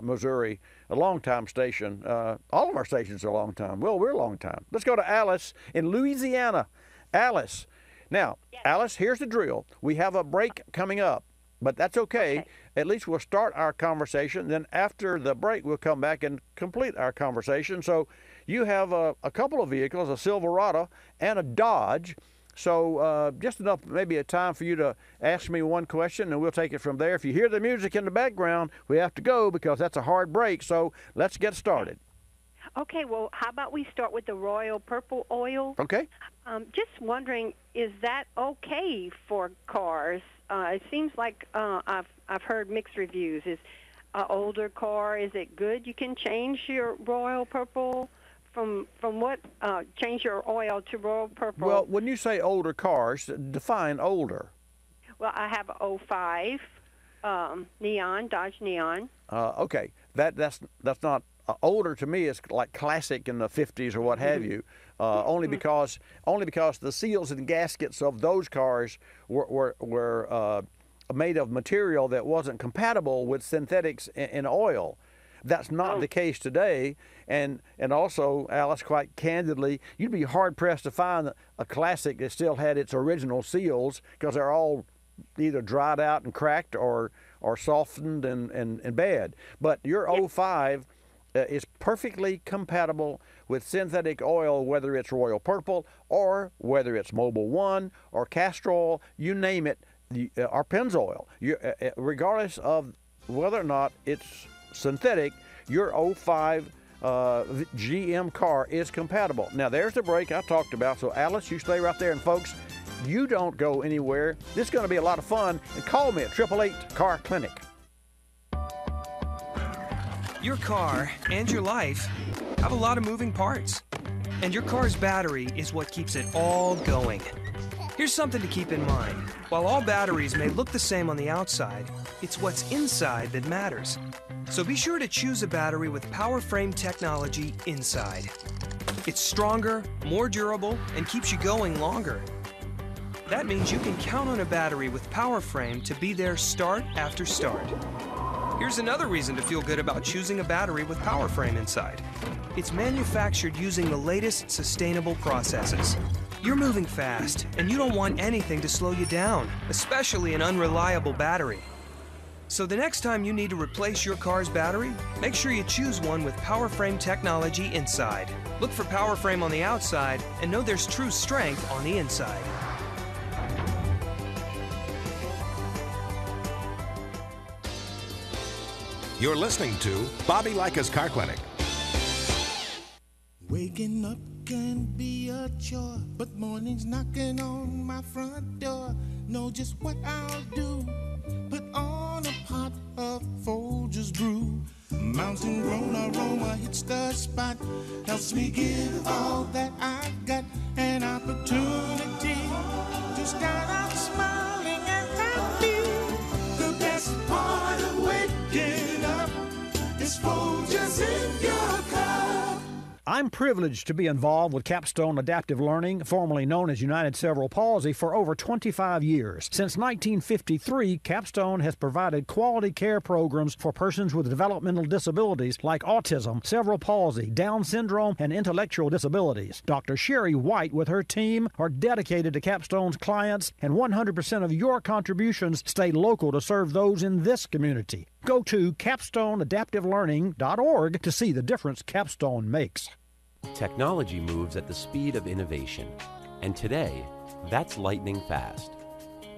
Missouri, a long-time station. All of our stations are a long time. Well, we're a long time. Let's go to Alice in Louisiana. Alice. Now, yes. Alice, here's the drill. We have a break coming up, but that's okay. At least we'll start our conversation. Then after the break, we'll come back and complete our conversation. So you have a couple of vehicles, a Silverado and a Dodge. So just enough, maybe a time for you to ask me one question, and we'll take it from there. If you hear the music in the background, we have to go because that's a hard break. So let's get started. Okay, well, how about we start with the Royal Purple Oil? Okay. Just wondering, is that okay for cars? It seems like I've heard mixed reviews. Is an older car, is it good? You can change your Royal Purple from what? Change your oil to Royal Purple. Well, when you say older cars, define older. Well, I have a 05 Neon, Dodge Neon. Okay, that's not older to me. Is like classic in the 50s or what have you. Only because the seals and gaskets of those cars were made of material that wasn't compatible with synthetics in oil. That's not the case today. And also, Alice, quite candidly, you'd be hard-pressed to find a classic that still had its original seals, because they're all either dried out and cracked or softened and bad. But your 05 is perfectly compatible with synthetic oil, whether it's Royal Purple or whether it's Mobil 1 or castor oil, you name it, or Pennzoil. Regardless of whether or not it's synthetic, your 05 GM car is compatible. Now, there's the break I talked about. So, Alice, you stay right there. And, folks, you don't go anywhere. This is going to be a lot of fun. And call me at 888 Car Clinic. Your car and your life have a lot of moving parts. And your car's battery is what keeps it all going. Here's something to keep in mind. While all batteries may look the same on the outside, it's what's inside that matters. So be sure to choose a battery with power frame technology inside. It's stronger, more durable, and keeps you going longer. That means you can count on a battery with power frame to be there start after start. Here's another reason to feel good about choosing a battery with power frame inside. It's manufactured using the latest sustainable processes. You're moving fast, and you don't want anything to slow you down, especially an unreliable battery. So the next time you need to replace your car's battery, make sure you choose one with power frame technology inside. Look for power frame on the outside and know there's true strength on the inside. You're listening to Bobby Likis Car Clinic. Waking up can be a chore, but mornings knocking on my front door. Know just what I'll do. Put on a pot of Folgers brew. Mountain grown aroma hits the spot. Helps me give all that I've got. An opportunity to start out smiling and happy. The best part of waking up is Folgers in your cup. I'm privileged to be involved with Capstone Adaptive Learning, formerly known as United Cerebral Palsy, for over 25 years. Since 1953, Capstone has provided quality care programs for persons with developmental disabilities like autism, cerebral palsy, Down syndrome, and intellectual disabilities. Dr. Sherry White with her team are dedicated to Capstone's clients, and 100% of your contributions stay local to serve those in this community. Go to capstoneadaptivelearning.org to see the difference Capstone makes. Technology moves at the speed of innovation, and today, that's lightning fast.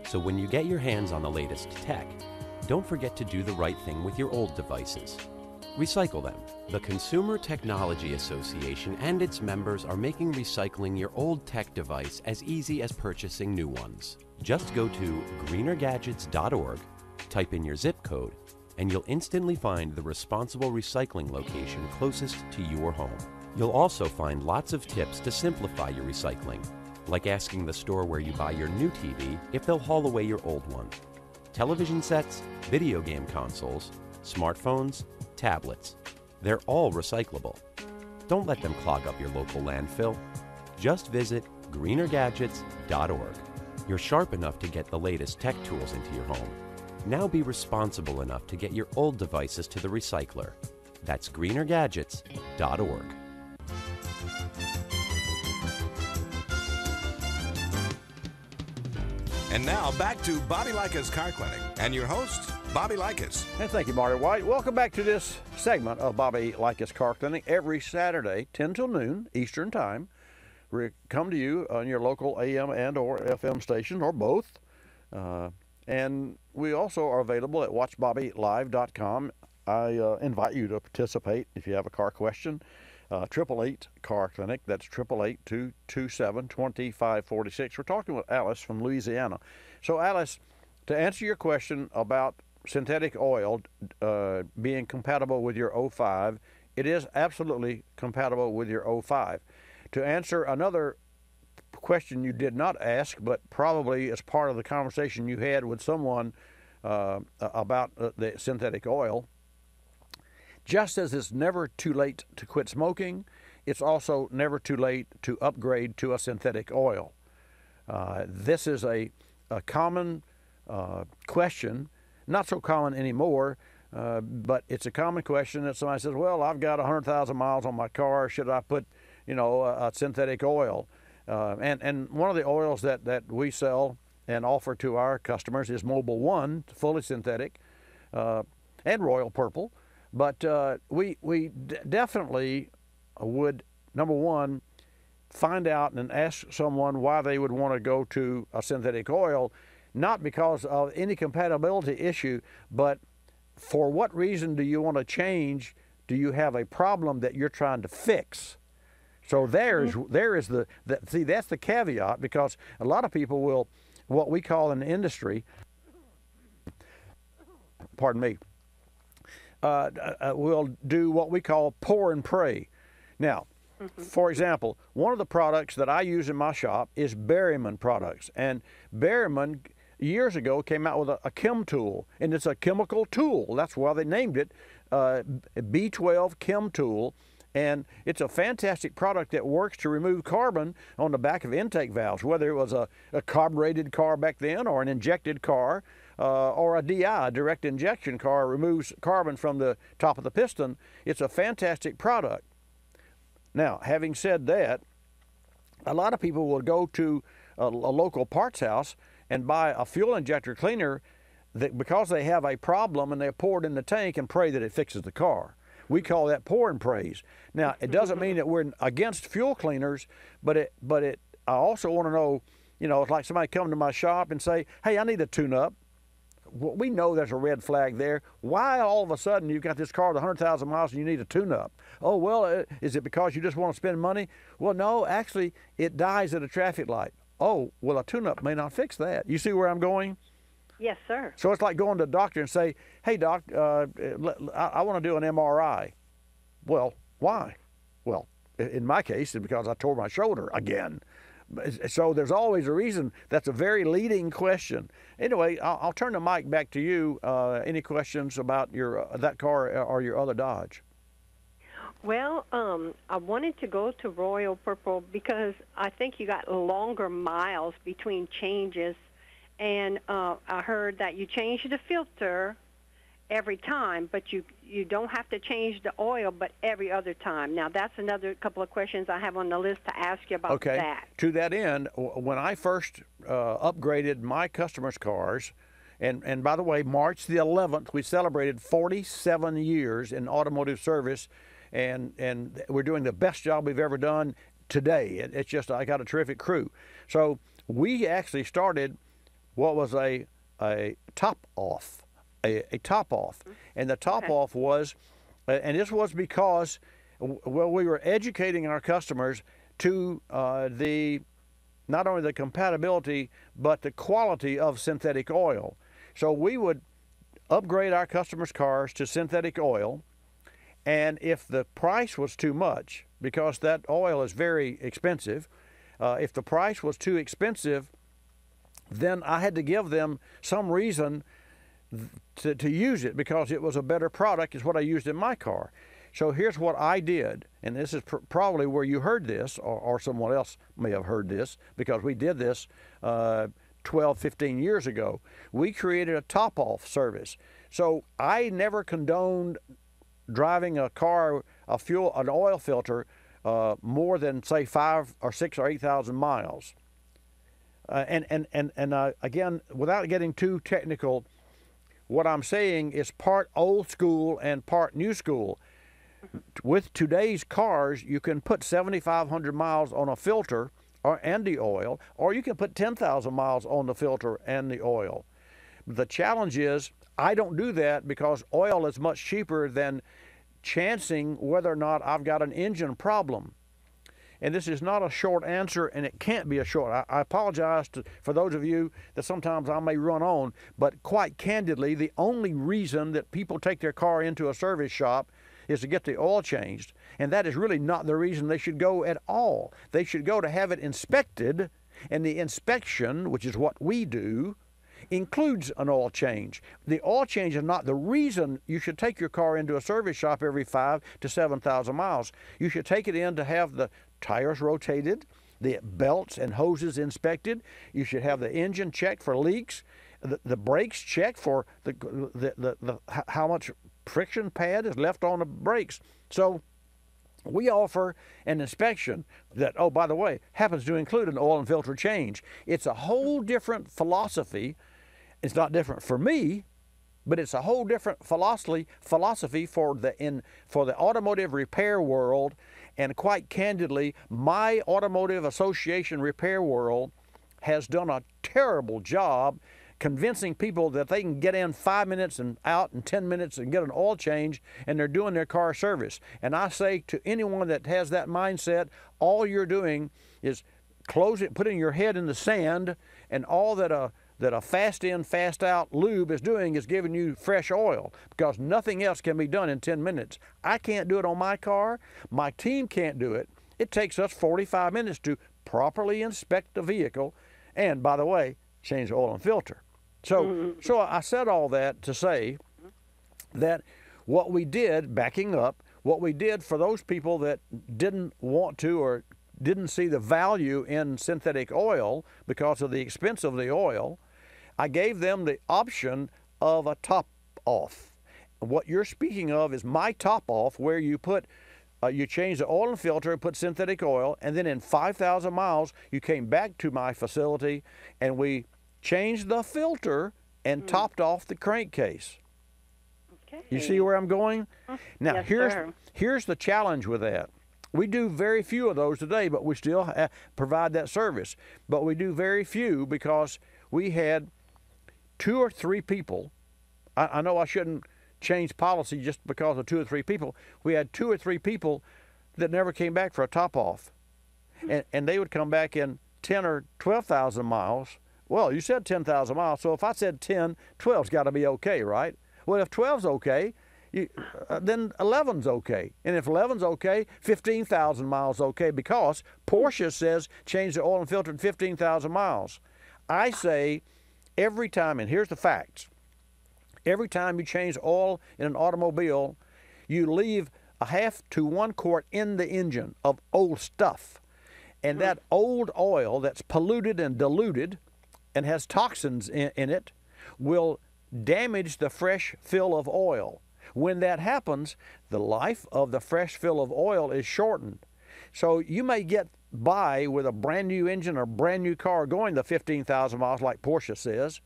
So when you get your hands on the latest tech, don't forget to do the right thing with your old devices. Recycle them. The Consumer Technology Association and its members are making recycling your old tech device as easy as purchasing new ones. Just go to greenergadgets.org, type in your zip code, and you'll instantly find the responsible recycling location closest to your home. You'll also find lots of tips to simplify your recycling, like asking the store where you buy your new TV if they'll haul away your old one. Television sets, video game consoles, smartphones, tablets, they're all recyclable. Don't let them clog up your local landfill. Just visit greenergadgets.org. You're sharp enough to get the latest tech tools into your home. Now be responsible enough to get your old devices to the recycler. That's greenergadgets.org. And now back to Bobby Likis Car Clinic and your host, Bobby Likis. And thank you, Marty White. Welcome back to this segment of Bobby Likis Car Clinic. Every Saturday, 10 till noon Eastern Time, we come to you on your local AM and or FM station, or both. And we also are available at watchbobbylive.com. I invite you to participate if you have a car question. 888 Car Clinic. That's 888-227-2546. We're talking with Alice from Louisiana. So, Alice, to answer your question about synthetic oil being compatible with your 05, it is absolutely compatible with your 05. To answer another question you did not ask, but probably as part of the conversation you had with someone about the synthetic oil, just as it's never too late to quit smoking, it's also never too late to upgrade to a synthetic oil. This is a common question, not so common anymore, But it's a common question that somebody says, well, I've got 100,000 miles on my car. Should I put, a synthetic oil? And one of the oils that we sell and offer to our customers is Mobile One, fully synthetic, and Royal Purple. But we definitely would, number one, find out and ask someone why they would want to go to a synthetic oil, not because of any compatibility issue, but for what reason do you want to change? Do you have a problem that you're trying to fix? So there is see, that's the caveat, because a lot of people will, what we call in the industry, pardon me, will do what we call pour and pray. Now, for example, one of the products that I use in my shop is Berryman products, and Berryman years ago came out with a chem tool, and it's a chemical tool. That's why they named it B12 Chem Tool, and it's a fantastic product that works to remove carbon on the back of intake valves, whether it was a carbureted car back then or an injected car or a DI, direct injection car, removes carbon from the top of the piston. It's a fantastic product. Now, having said that, a lot of people will go to a local parts house and buy a fuel injector cleaner that, because they have a problem, and they pour it in the tank and pray that it fixes the car. We call that pour and praise. Now, it doesn't mean that we're against fuel cleaners, but I also want to know, it's like somebody come to my shop and say, hey, I need a tune-up. Well, we know there's a red flag there. Why all of a sudden you've got this car with 100,000 miles and you need a tune-up? Oh, well, is it because you just want to spend money? Well, no, actually, it dies at a traffic light. Oh, well, a tune-up may not fix that. You see where I'm going? Yes, sir. So it's like going to a doctor and say, hey, doc, I want to do an MRI. Well, why? Well, in my case, it's because I tore my shoulder again. So there's always a reason. That's a very leading question. Anyway, I'll turn the mic back to you. Any questions about your that car or your other Dodge? Well, I wanted to go to Royal Purple because I think you got longer miles between changes, and I heard that you change the filter every time, but you don't have to change the oil but every other time. Now, that's another couple of questions I have on the list to ask you about that. Okay. To that end, when I first upgraded my customers' cars, and by the way, March the 11th, we celebrated 47 years in automotive service, and we're doing the best job we've ever done today. It's just, I got a terrific crew. So we actually started what was a top-off. A top-off. And the top-off was, and this was because, well, we were educating our customers to not only the compatibility, but the quality of synthetic oil. So we would upgrade our customers' cars to synthetic oil, and if the price was too much, because that oil is very expensive, if the price was too expensive, then I had to give them some reason to use it, because it was a better product, is what I used in my car. So here's what I did, and this is probably where you heard this, or someone else may have heard this, because we did this 12, 15 years ago. We created a top-off service. So I never condoned driving a car, an oil filter, more than, say, 5 or 6 or 8,000 miles. Again, without getting too technical, what I'm saying is part old school and part new school. With today's cars, you can put 7,500 miles on a filter and the oil, or you can put 10,000 miles on the filter and the oil. The challenge is, I don't do that because oil is much cheaper than chancing whether or not I've got an engine problem. And this is not a short answer, and it can't be a short. I apologize for those of you that sometimes I may run on, but quite candidly, the only reason that people take their car into a service shop is to get the oil changed, and that is really not the reason they should go at all. They should go to have it inspected, and the inspection, which is what we do, includes an oil change. The oil change is not the reason you should take your car into a service shop every 5,000 to 7,000 miles. You should take it in to have the tires rotated, the belts and hoses inspected. You should have the engine checked for leaks. the brakes check for the how much friction pad is left on the brakes. So we offer an inspection that, oh, by the way, happens to include an oil and filter change. It's a whole different philosophy. It's not different for me, but it's a whole different philosophy for the automotive repair world. And quite candidly, my automotive association repair world has done a terrible job convincing people that they can get in 5 minutes and out in 10 minutes and get an oil change, and they're doing their car service. And I say to anyone that has that mindset, all you're doing is putting your head in the sand, and all that a fast in, fast out lube is doing is giving you fresh oil, because nothing else can be done in 10 minutes. I can't do it on my car. My team can't do it. It takes us 45 minutes to properly inspect the vehicle, and by the way, change the oil and filter. So I said all that to say that what we did, backing up, what we did for those people that didn't want to or didn't see the value in synthetic oil because of the expense of the oil, I gave them the option of a top off. What you're speaking of is my top off, where you put you change the oil and filter and put synthetic oil, and then in 5,000 miles you came back to my facility and we changed the filter and topped off the crankcase. Okay. You see where I'm going? Now, Yes, here's the challenge with that. We do very few of those today, but we still provide that service. But we do very few because we had 2 or 3 people. I know I shouldn't change policy just because of 2 or 3 people. We had 2 or 3 people that never came back for a top off. And they would come back in 10 or 12,000 miles. Well, you said 10,000 miles, so if I said 10, 12's got to be okay, right? Well, if 12's okay, then 11's okay. And if 11's okay, 15,000 miles okay, because Porsche says change the oil and filter at 15,000 miles. I say every time, and here's the facts, every time you change oil in an automobile, you leave a half to 1 quart in the engine of old stuff. And that old oil that's polluted and diluted and has toxins in it will damage the fresh fill of oil. When that happens, the life of the fresh fill of oil is shortened. So you may get by with a brand new engine or brand new car going the 15,000 miles like Porsche says,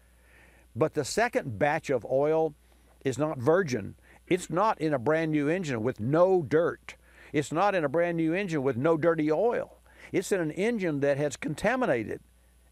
but the second batch of oil is not virgin. It's not in a brand new engine with no dirt. It's not in a brand new engine with no dirty oil. It's in an engine that has contaminated,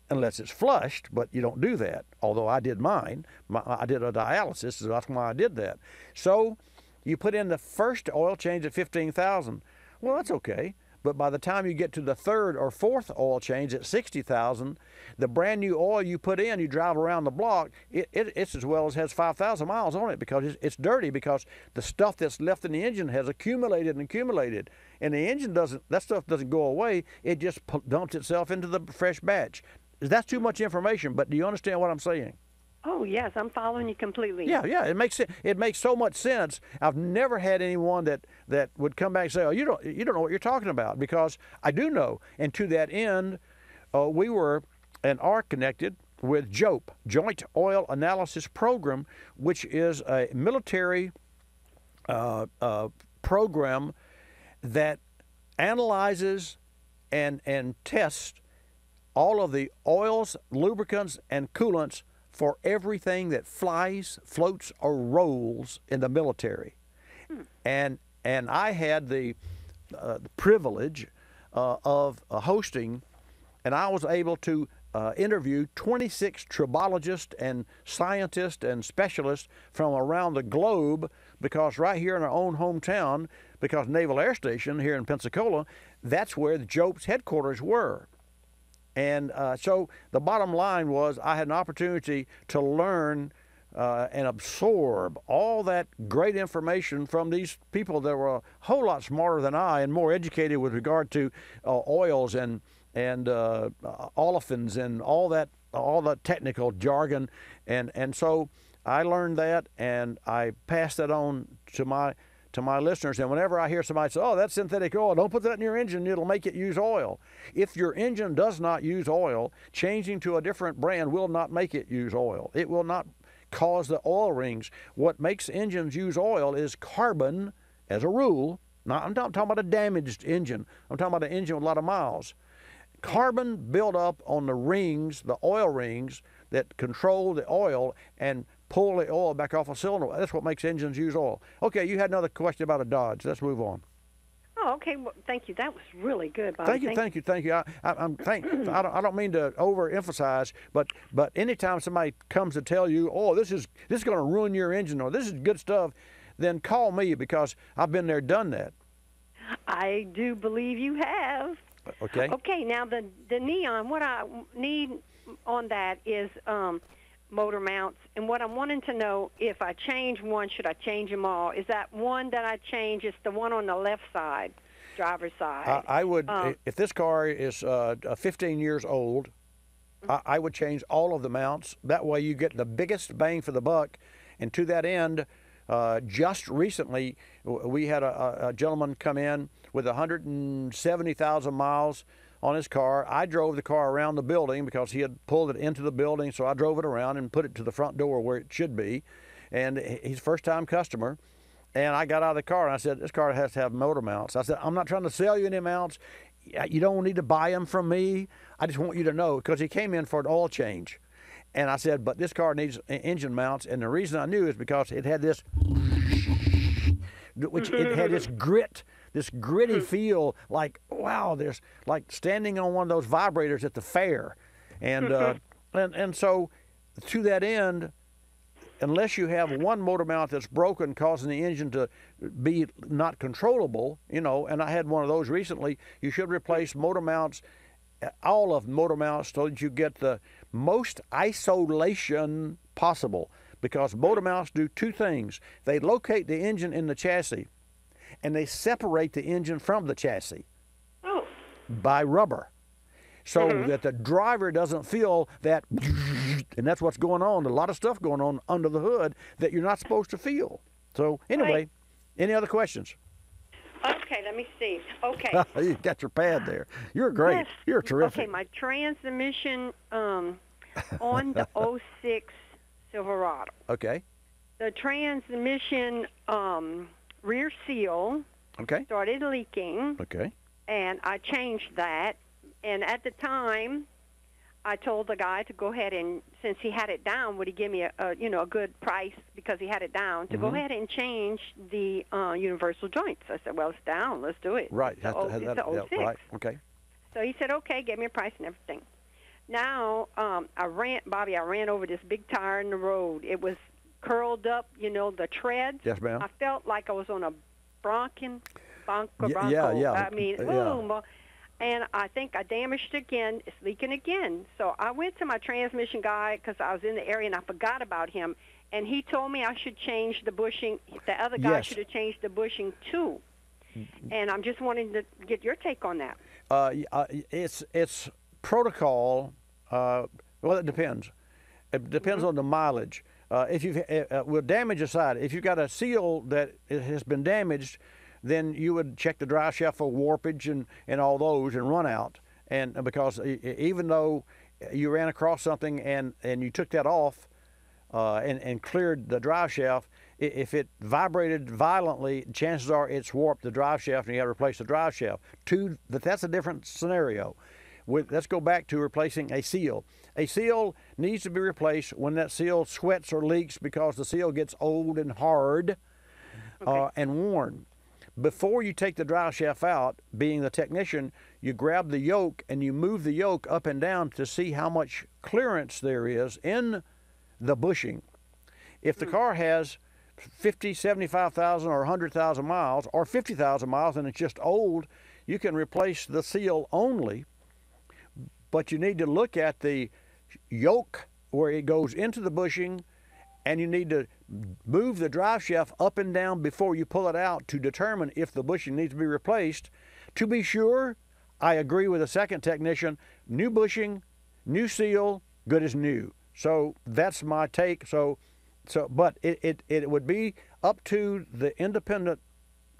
unless it's flushed, but you don't do that, although I did mine. I did a dialysis, so that's why I did that. So you put in the first oil change at 15,000. Well, that's okay, but by the time you get to the 3rd or 4th oil change at 60,000, the brand new oil you put in, you drive around the block, it's as well as has 5,000 miles on it, because it's dirty, because the stuff that's left in the engine has accumulated and accumulated. And the engine that stuff doesn't go away, it just dumps itself into the fresh batch. That's too much information, but do you understand what I'm saying? Oh, yes, I'm following you completely. Yeah, it makes so much sense. I've never had anyone that would come back and say, "Oh, you don't know what you're talking about," because I do know. And to that end, we were and are connected with JOAP, Joint Oil Analysis Program, which is a military program that analyzes and tests all of the oils, lubricants, and coolants for everything that flies, floats, or rolls in the military. And I had the privilege of hosting, and I was able to interview 26 tribologists and scientists and specialists from around the globe, because right here in our own hometown, because Naval Air Station here in Pensacola, that's where the JOAP's headquarters were. And so the bottom line was I had an opportunity to learn and absorb all that great information from these people that were a whole lot smarter than I and more educated with regard to oils and olefins and all the technical jargon. And so I learned that, and I passed that on to my to my listeners, and whenever I hear somebody say, oh, that's synthetic oil, don't put that in your engine, it'll make it use oil. If your engine does not use oil, changing to a different brand will not make it use oil. It will not cause the oil rings. What makes engines use oil is carbon, as a rule. Now, I'm not talking about a damaged engine. I'm talking about an engine with a lot of miles. Carbon buildup on the rings, the oil rings that control the oil and pull the oil back off a cylinder. That's what makes engines use oil. Okay, you had another question about a Dodge. Let's move on. Oh, okay. Well, thank you. That was really good, Bobby. Thank you. I don't mean to overemphasize, but anytime somebody comes to tell you, oh, this is going to ruin your engine, or this is good stuff, then call me, because I've been there, done that. I do believe you have. Okay. Okay. Now the neon. What I need on that is motor mounts, and what I'm wanting to know, if I change one, should I change them all? Is that one that I change? It's the one on the left side, driver's side. I would, if this car is 15 years old, I would change all of the mounts. That way you get the biggest bang for the buck. And to that end, just recently, we had a gentleman come in with 170,000 miles on his car. I drove the car around the building because he had pulled it into the building, so I drove it around and put it to the front door where it should be. And he's a first-time customer. And I got out of the car and I said, this car has to have motor mounts. I said, I'm not trying to sell you any mounts. You don't need to buy them from me. I just want you to know, because he came in for an oil change. And I said, but this car needs engine mounts. And the reason I knew is because it had this, which it had this grit, this gritty feel, like, wow, there's like standing on one of those vibrators at the fair. And and so to that end, unless you have one motor mount that's broken, causing the engine to be not controllable, and I had one of those recently, you should replace motor mounts, all of motor mounts, so that you get the most isolation possible. Because motor mounts do two things. They locate the engine in the chassis, and they separate the engine from the chassis by rubber, so that the driver doesn't feel that, and that's what's going on. A lot of stuff going on under the hood that you're not supposed to feel. So anyway, any other questions? Okay, let me see. Okay. You got your pad there. You're great. Yes. You're terrific. Okay, my transmission on the 06 Silverado. Okay. The transmission rear seal started leaking. Okay. And I changed that. And at the time, I told the guy to go ahead and, since he had it down, would he give me a good price because he had it down, to go ahead and change the universal joints. I said, well, it's down. Let's do it. Right. It's the 06. Right. Okay. So he said, okay, give me a price and everything. Now, I ran over this big tire in the road. It was curled up, the treads. Yes, ma'am. I felt like I was on a Bronco. Yeah. I mean, boom. And I think I damaged it again. It's leaking again. So I went to my transmission guy because I was in the area and I forgot about him. And he told me I should change the bushing. The other guy should have changed the bushing too. And I'm just wanting to get your take on that. It's protocol. Well, it depends. It depends on the mileage. If you've with damage aside, if you've got a seal that it has been damaged, then you would check the drive shaft for warpage and all those and run out. And because even though you ran across something and you took that off and cleared the drive shaft, if it vibrated violently, chances are it's warped the drive shaft and you have to replace the drive shaft. That's a different scenario. Let's go back to replacing a seal. A seal needs to be replaced when that seal sweats or leaks because the seal gets old and hard and worn. Before you take the drive shaft out, being the technician, you grab the yoke and you move the yoke up and down to see how much clearance there is in the bushing. If the car has 50, 75,000 or 100,000 miles or 50,000 miles and it's just old, you can replace the seal only, but you need to look at the yoke where it goes into the bushing, and you need to move the drive shaft up and down before you pull it out to determine if the bushing needs to be replaced. To be sure, I agree with the second technician, new bushing, new seal, good as new. So that's my take. But it would be up to the independent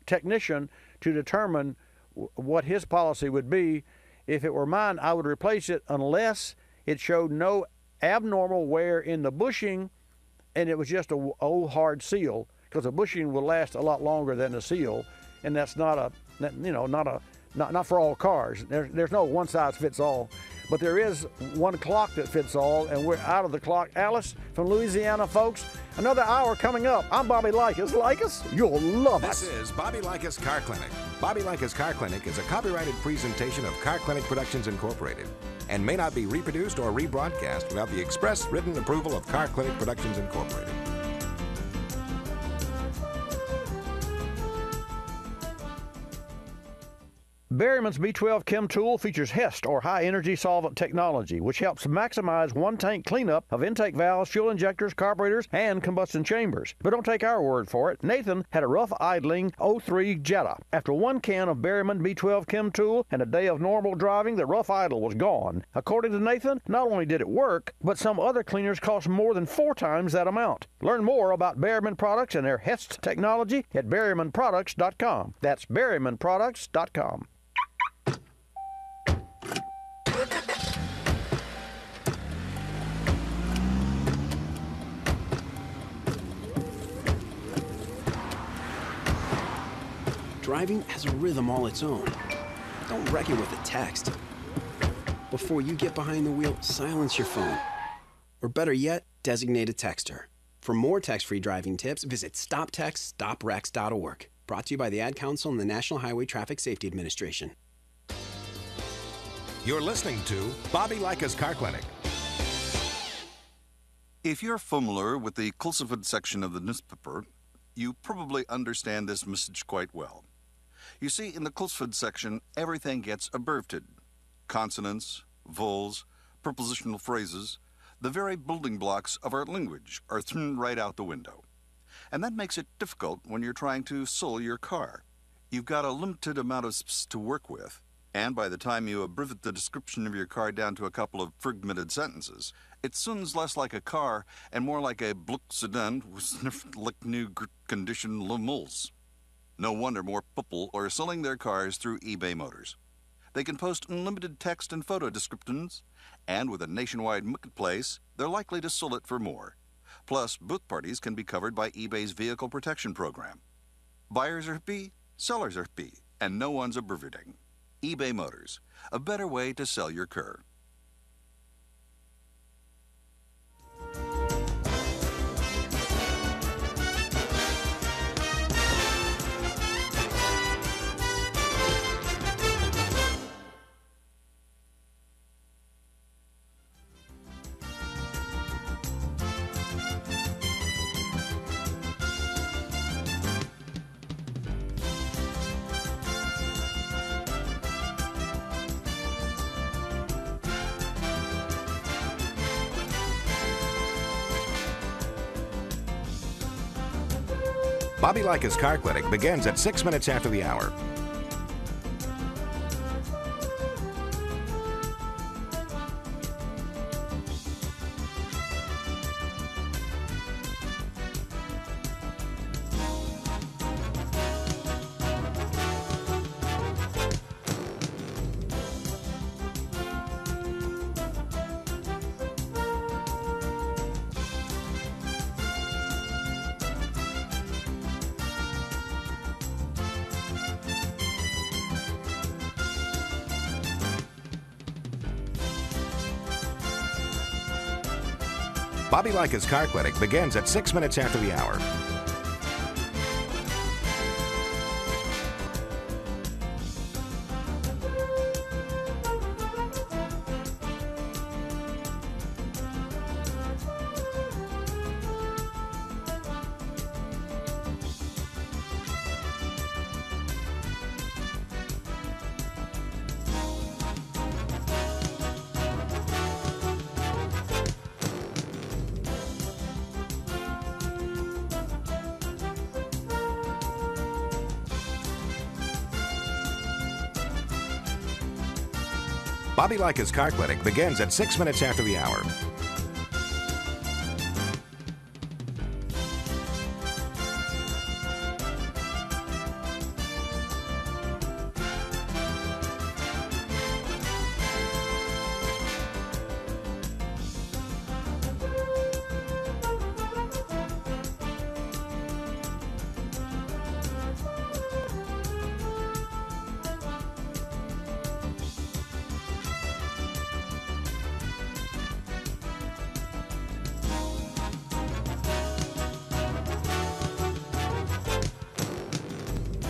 technician to determine what his policy would be. If it were mine, I would replace it unless it showed no abnormal wear in the bushing and it was just a old hard seal, because a bushing will last a lot longer than a seal, and that's not for all cars. There's no one size fits all, but there is one clock that fits all, and we're out of the clock. Alice from Louisiana, folks, another hour coming up. I'm Bobby Likis. Likis, you'll love us. This is Bobby Likis Car Clinic. Bobby Likis Car Clinic is a copyrighted presentation of Car Clinic Productions Incorporated and may not be reproduced or rebroadcast without the express written approval of Car Clinic Productions Incorporated. Berryman's B12 Chem Tool features HEST, or High Energy Solvent Technology, which helps maximize one-tank cleanup of intake valves, fuel injectors, carburetors, and combustion chambers. But don't take our word for it. Nathan had a rough idling 03 Jetta. After one can of Berryman B12 Chem Tool and a day of normal driving, the rough idle was gone. According to Nathan, not only did it work, but some other cleaners cost more than 4 times that amount. Learn more about Berryman products and their HEST technology at berrymanproducts.com. That's berrymanproducts.com. Driving has a rhythm all its own. Don't wreck it with a text. Before you get behind the wheel, silence your phone. Or better yet, designate a texter. For more text-free driving tips, visit stoptextstoprex.org. Brought to you by the Ad Council and the National Highway Traffic Safety Administration. You're listening to Bobby Likis Car Clinic. If you're familiar with the Kulseford section of the newspaper, you probably understand this message quite well. You see, in the Kulseford section, everything gets abbreviated. Consonants, vowels, prepositional phrases, the very building blocks of our language are thrown right out the window. And that makes it difficult when you're trying to sell your car. You've got a limited amount of space to work with, and by the time you abbreviate the description of your car down to a couple of fragmented sentences, it sounds less like a car and more like a Bluck sedan with sniffed like new condition lemals. No wonder more people are selling their cars through eBay Motors. They can post unlimited text and photo descriptions, and with a nationwide marketplace, they're likely to sell it for more. Plus, both parties can be covered by eBay's Vehicle Protection Program. Buyers are happy, sellers are happy, and no one's abbreviating. eBay Motors, a better way to sell your car. Bobby Likis Car Clinic begins at 6 minutes after the hour. Bobby Likis Car Clinic begins at 6 minutes after the hour. Bobby Likis Car Clinic begins at 6 minutes after the hour.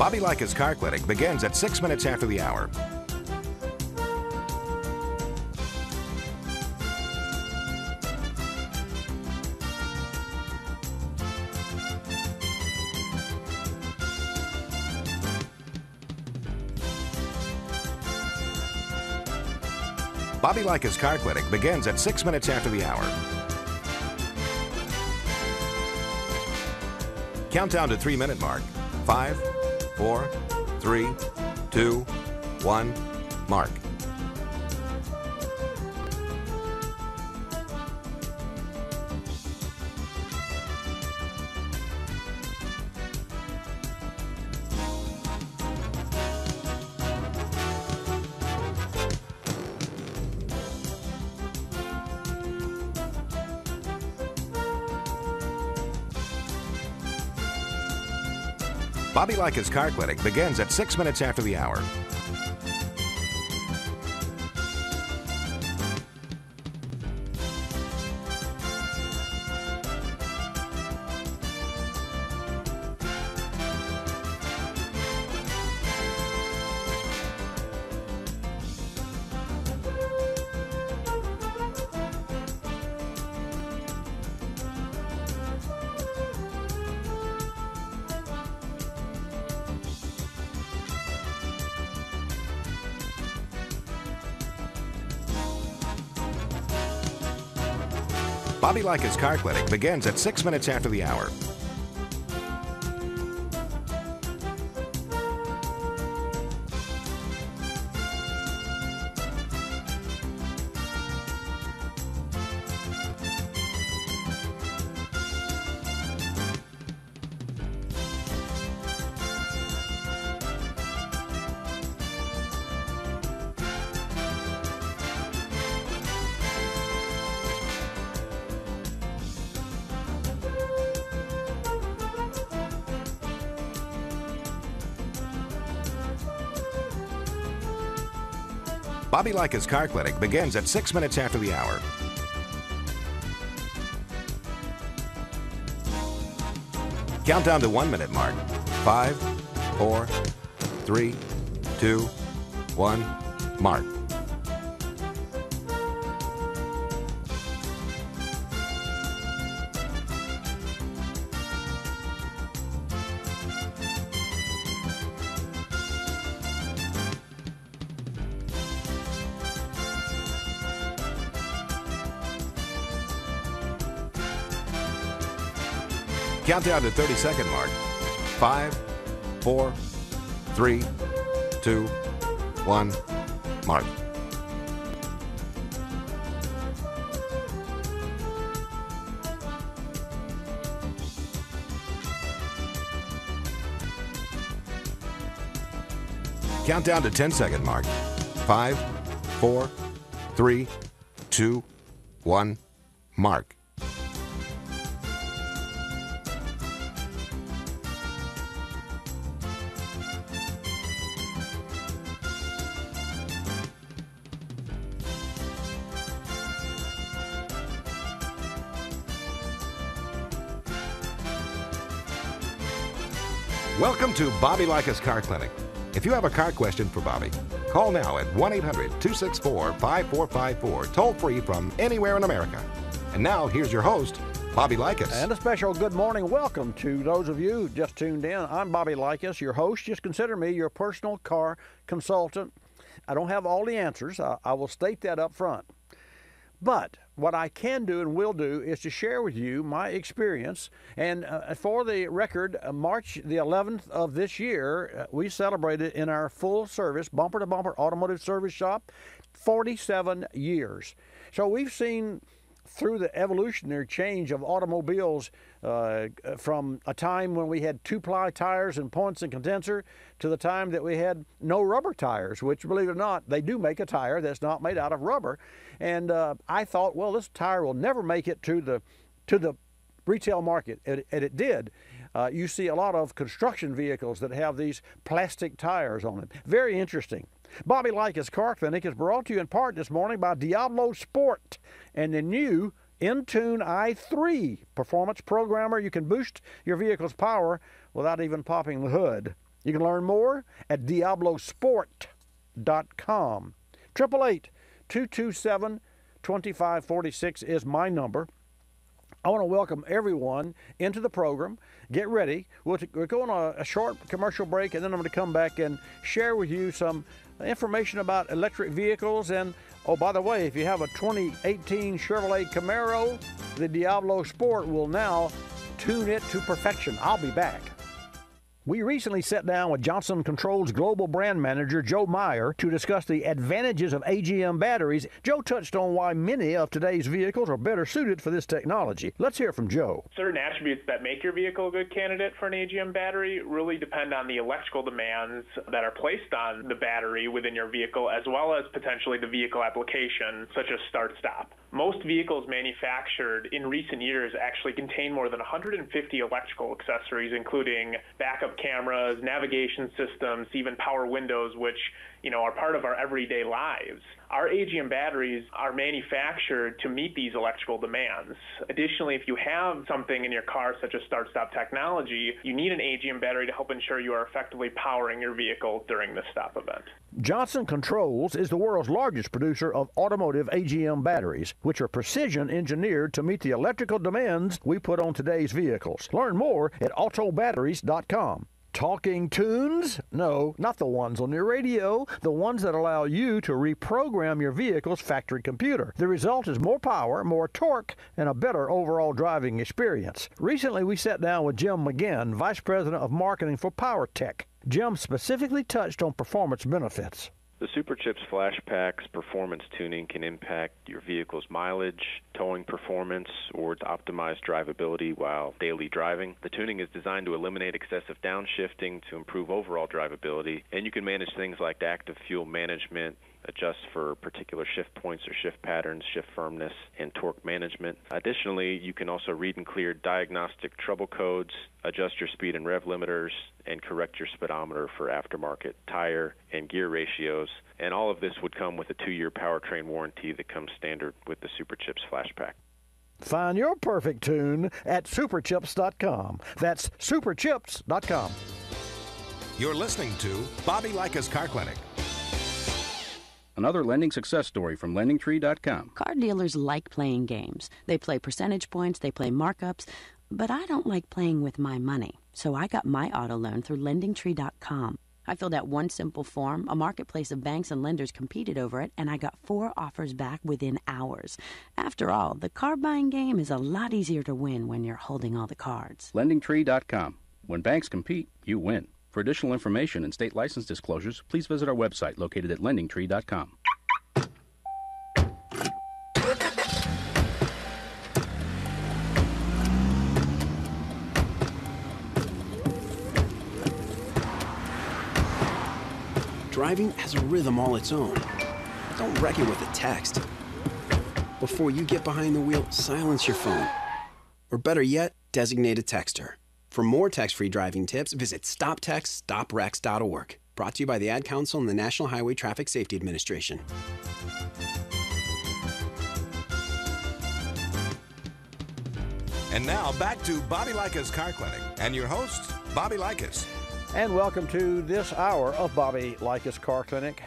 Bobby Likis Car Clinic begins at 6 minutes after the hour. Bobby Likis Car Clinic begins at 6 minutes after the hour. Countdown to 3-minute mark. 5, 4, 3, 2, 1, mark. Bobby Likis Car Clinic begins at 6 minutes after the hour. Bobby Likis Car Clinic begins at 6 minutes after the hour. Bobby Likis Car Clinic begins at 6 minutes after the hour. Countdown to 1-minute mark. 5, 4, 3, 2, 1, mark. Countdown to 30-second mark. 5, 4, 3, 2, 1, mark. Countdown to 10-second mark. 5, 4, 3, 2, 1, mark. Welcome to Bobby Likis Car Clinic. If you have a car question for Bobby, call now at 1-800-264-5454, toll free from anywhere in America. And now, here's your host, Bobby Likis. And a special good morning welcome to those of you who just tuned in. I'm Bobby Likis, your host. Just consider me your personal car consultant. I don't have all the answers. I will state that up front. But what I can do and will do is to share with you my experience. And for the record, March the 11th of this year, we celebrated in our full service, bumper-to-bumper automotive service shop, 47 years. So we've seen through the evolutionary change of automobiles from a time when we had 2-ply tires and points and condenser to the time that we had no rubber tires, which, believe it or not, they do make a tire that's not made out of rubber. And I thought, well, this tire will never make it to the retail market, and it did. You see a lot of construction vehicles that have these plastic tires on them. Very interesting. Bobby Likis Car Clinic is brought to you in part this morning by Diablo Sport and the new Intune i3 performance programmer. You can boost your vehicle's power without even popping the hood. You can learn more at diablosport.com. 888-227-2546 is my number. I want to welcome everyone into the program. Get ready. We're going on a short commercial break, and then I'm going to come back and share with you some information about electric vehicles. And, oh, by the way, if you have a 2018 Chevrolet Camaro, the Diablo Sport will now tune it to perfection. I'll be back. We recently sat down with Johnson Controls Global Brand Manager Joe Meyer to discuss the advantages of AGM batteries. Joe touched on why many of today's vehicles are better suited for this technology. Let's hear from Joe. Certain attributes that make your vehicle a good candidate for an AGM battery really depend on the electrical demands that are placed on the battery within your vehicle, as well as potentially the vehicle application, such as start-stop. Most vehicles manufactured in recent years actually contain more than 150 electrical accessories, including backup cameras, navigation systems, even power windows, which are part of our everyday lives. Our AGM batteries are manufactured to meet these electrical demands. Additionally, if you have something in your car such as start-stop technology, you need an AGM battery to help ensure you are effectively powering your vehicle during this stop event. Johnson Controls is the world's largest producer of automotive AGM batteries, which are precision engineered to meet the electrical demands we put on today's vehicles. Learn more at autobatteries.com. Talking tunes? No, not the ones on your radio, the ones that allow you to reprogram your vehicle's factory computer. The result is more power, more torque, and a better overall driving experience. Recently, we sat down with Jim McGinn, Vice President of Marketing for PowerTech. Jim specifically touched on performance benefits. The SuperChips Flash Pack's performance tuning can impact your vehicle's mileage, towing performance, or to optimize drivability while daily driving. The tuning is designed to eliminate excessive downshifting to improve overall drivability, and you can manage things like active fuel management, adjust for particular shift points or shift patterns, shift firmness, and torque management. Additionally, you can also read and clear diagnostic trouble codes, adjust your speed and rev limiters, and correct your speedometer for aftermarket tire and gear ratios. And all of this would come with a 2-year powertrain warranty that comes standard with the SuperChips Flash Pack. Find your perfect tune at superchips.com. That's superchips.com. You're listening to Bobby Likis Car Clinic. Another lending success story from LendingTree.com. Car dealers like playing games. They play percentage points, they play markups, but I don't like playing with my money. So I got my auto loan through LendingTree.com. I filled out one simple form, a marketplace of banks and lenders competed over it, and I got 4 offers back within hours. After all, the car buying game is a lot easier to win when you're holding all the cards. LendingTree.com. When banks compete, you win. For additional information and state license disclosures, please visit our website located at LendingTree.com. Driving has a rhythm all its own. Don't wreck it with a text. Before you get behind the wheel, silence your phone. Or better yet, designate a texter. For more text-free driving tips, visit stoptextstoprex.org. Brought to you by the Ad Council and the National Highway Traffic Safety Administration. And now back to Bobby Likis Car Clinic and your host, Bobby Likis. And welcome to this hour of Bobby Likis Car Clinic.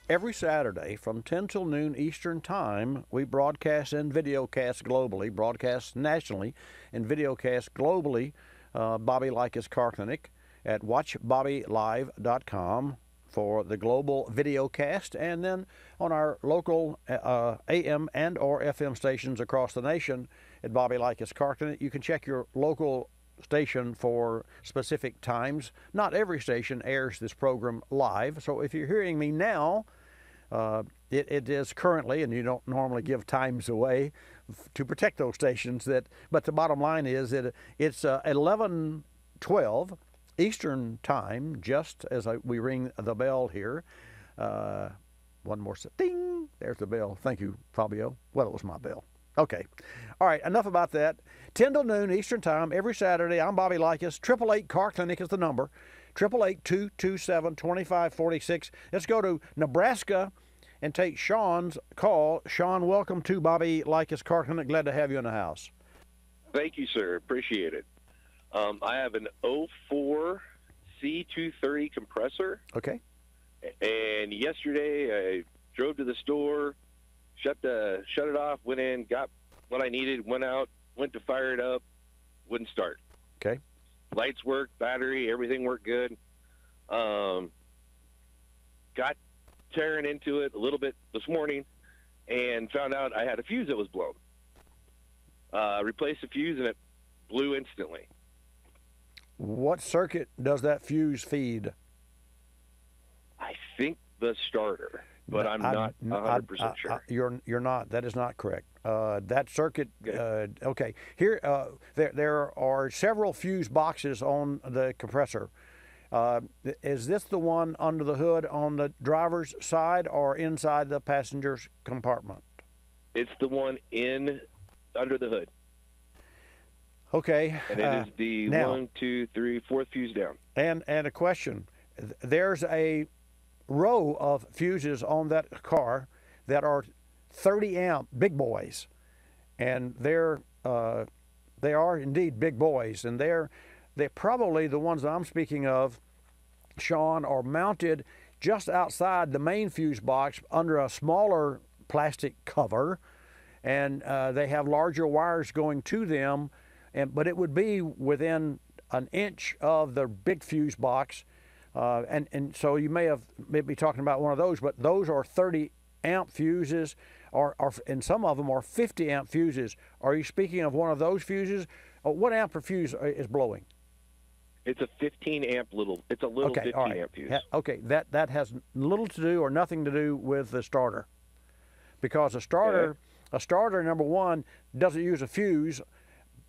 Every Saturday from 10 till noon Eastern Time, we broadcast and videocast globally, broadcast nationally and videocast globally Bobby Likis Car Clinic at watchbobbylive.com for the global videocast, and then on our local AM and or FM stations across the nation at Bobby Likis Car Clinic. You can check your local station for specific times. Not every station airs this program live, so if you're hearing me now, it is currently, and you don't normally give times away to protect those stations, but the bottom line is that it's 11:12 Eastern Time, just as we ring the bell here. One more ding, there's the bell. Thank you, Fabio. Well, it was my bell. Okay. All right, enough about that. 10 till noon Eastern Time every Saturday. I'm Bobby Likis. 888 Car Clinic is the number. 888-227-2546. Let's go to Nebraska and take Sean's call. Sean, welcome to Bobby Likis Car Clinic. Glad to have you in the house. Thank you, sir. Appreciate it. I have an 04 C230 compressor. Okay. And yesterday I drove to the store, shut it off, went in, got what I needed, went out, went to fire it up, wouldn't start. Okay. Lights worked, battery, everything worked good. Got tearing into it a little bit this morning and found out I had a fuse that was blown. Replaced the fuse and it blew instantly. What circuit does that fuse feed? I think the starter, but I'm not 100% sure. You're not. That is not correct. That circuit. Okay. Here, there are several fuse boxes on the compressor. Is this the one under the hood on the driver's side or inside the passenger's compartment? It's the one under the hood. Okay. And it is the now, 1, 2, 3, 4th fuse down. And a question. There's a row of fuses on that car that are 30 amp big boys, and they are indeed big boys, and they're probably the ones that I'm speaking of, Sean, are mounted just outside the main fuse box under a smaller plastic cover, and they have larger wires going to them, but it would be within an inch of the big fuse box. And so you may be talking about one of those, but those are 30 amp fuses, and some of them are 50 amp fuses. Are you speaking of one of those fuses? What amp fuse is blowing? It's a 15 amp It's a little 15 amp fuse. Okay, that has little to do or nothing to do with the starter, because a starter, number one, doesn't use a fuse.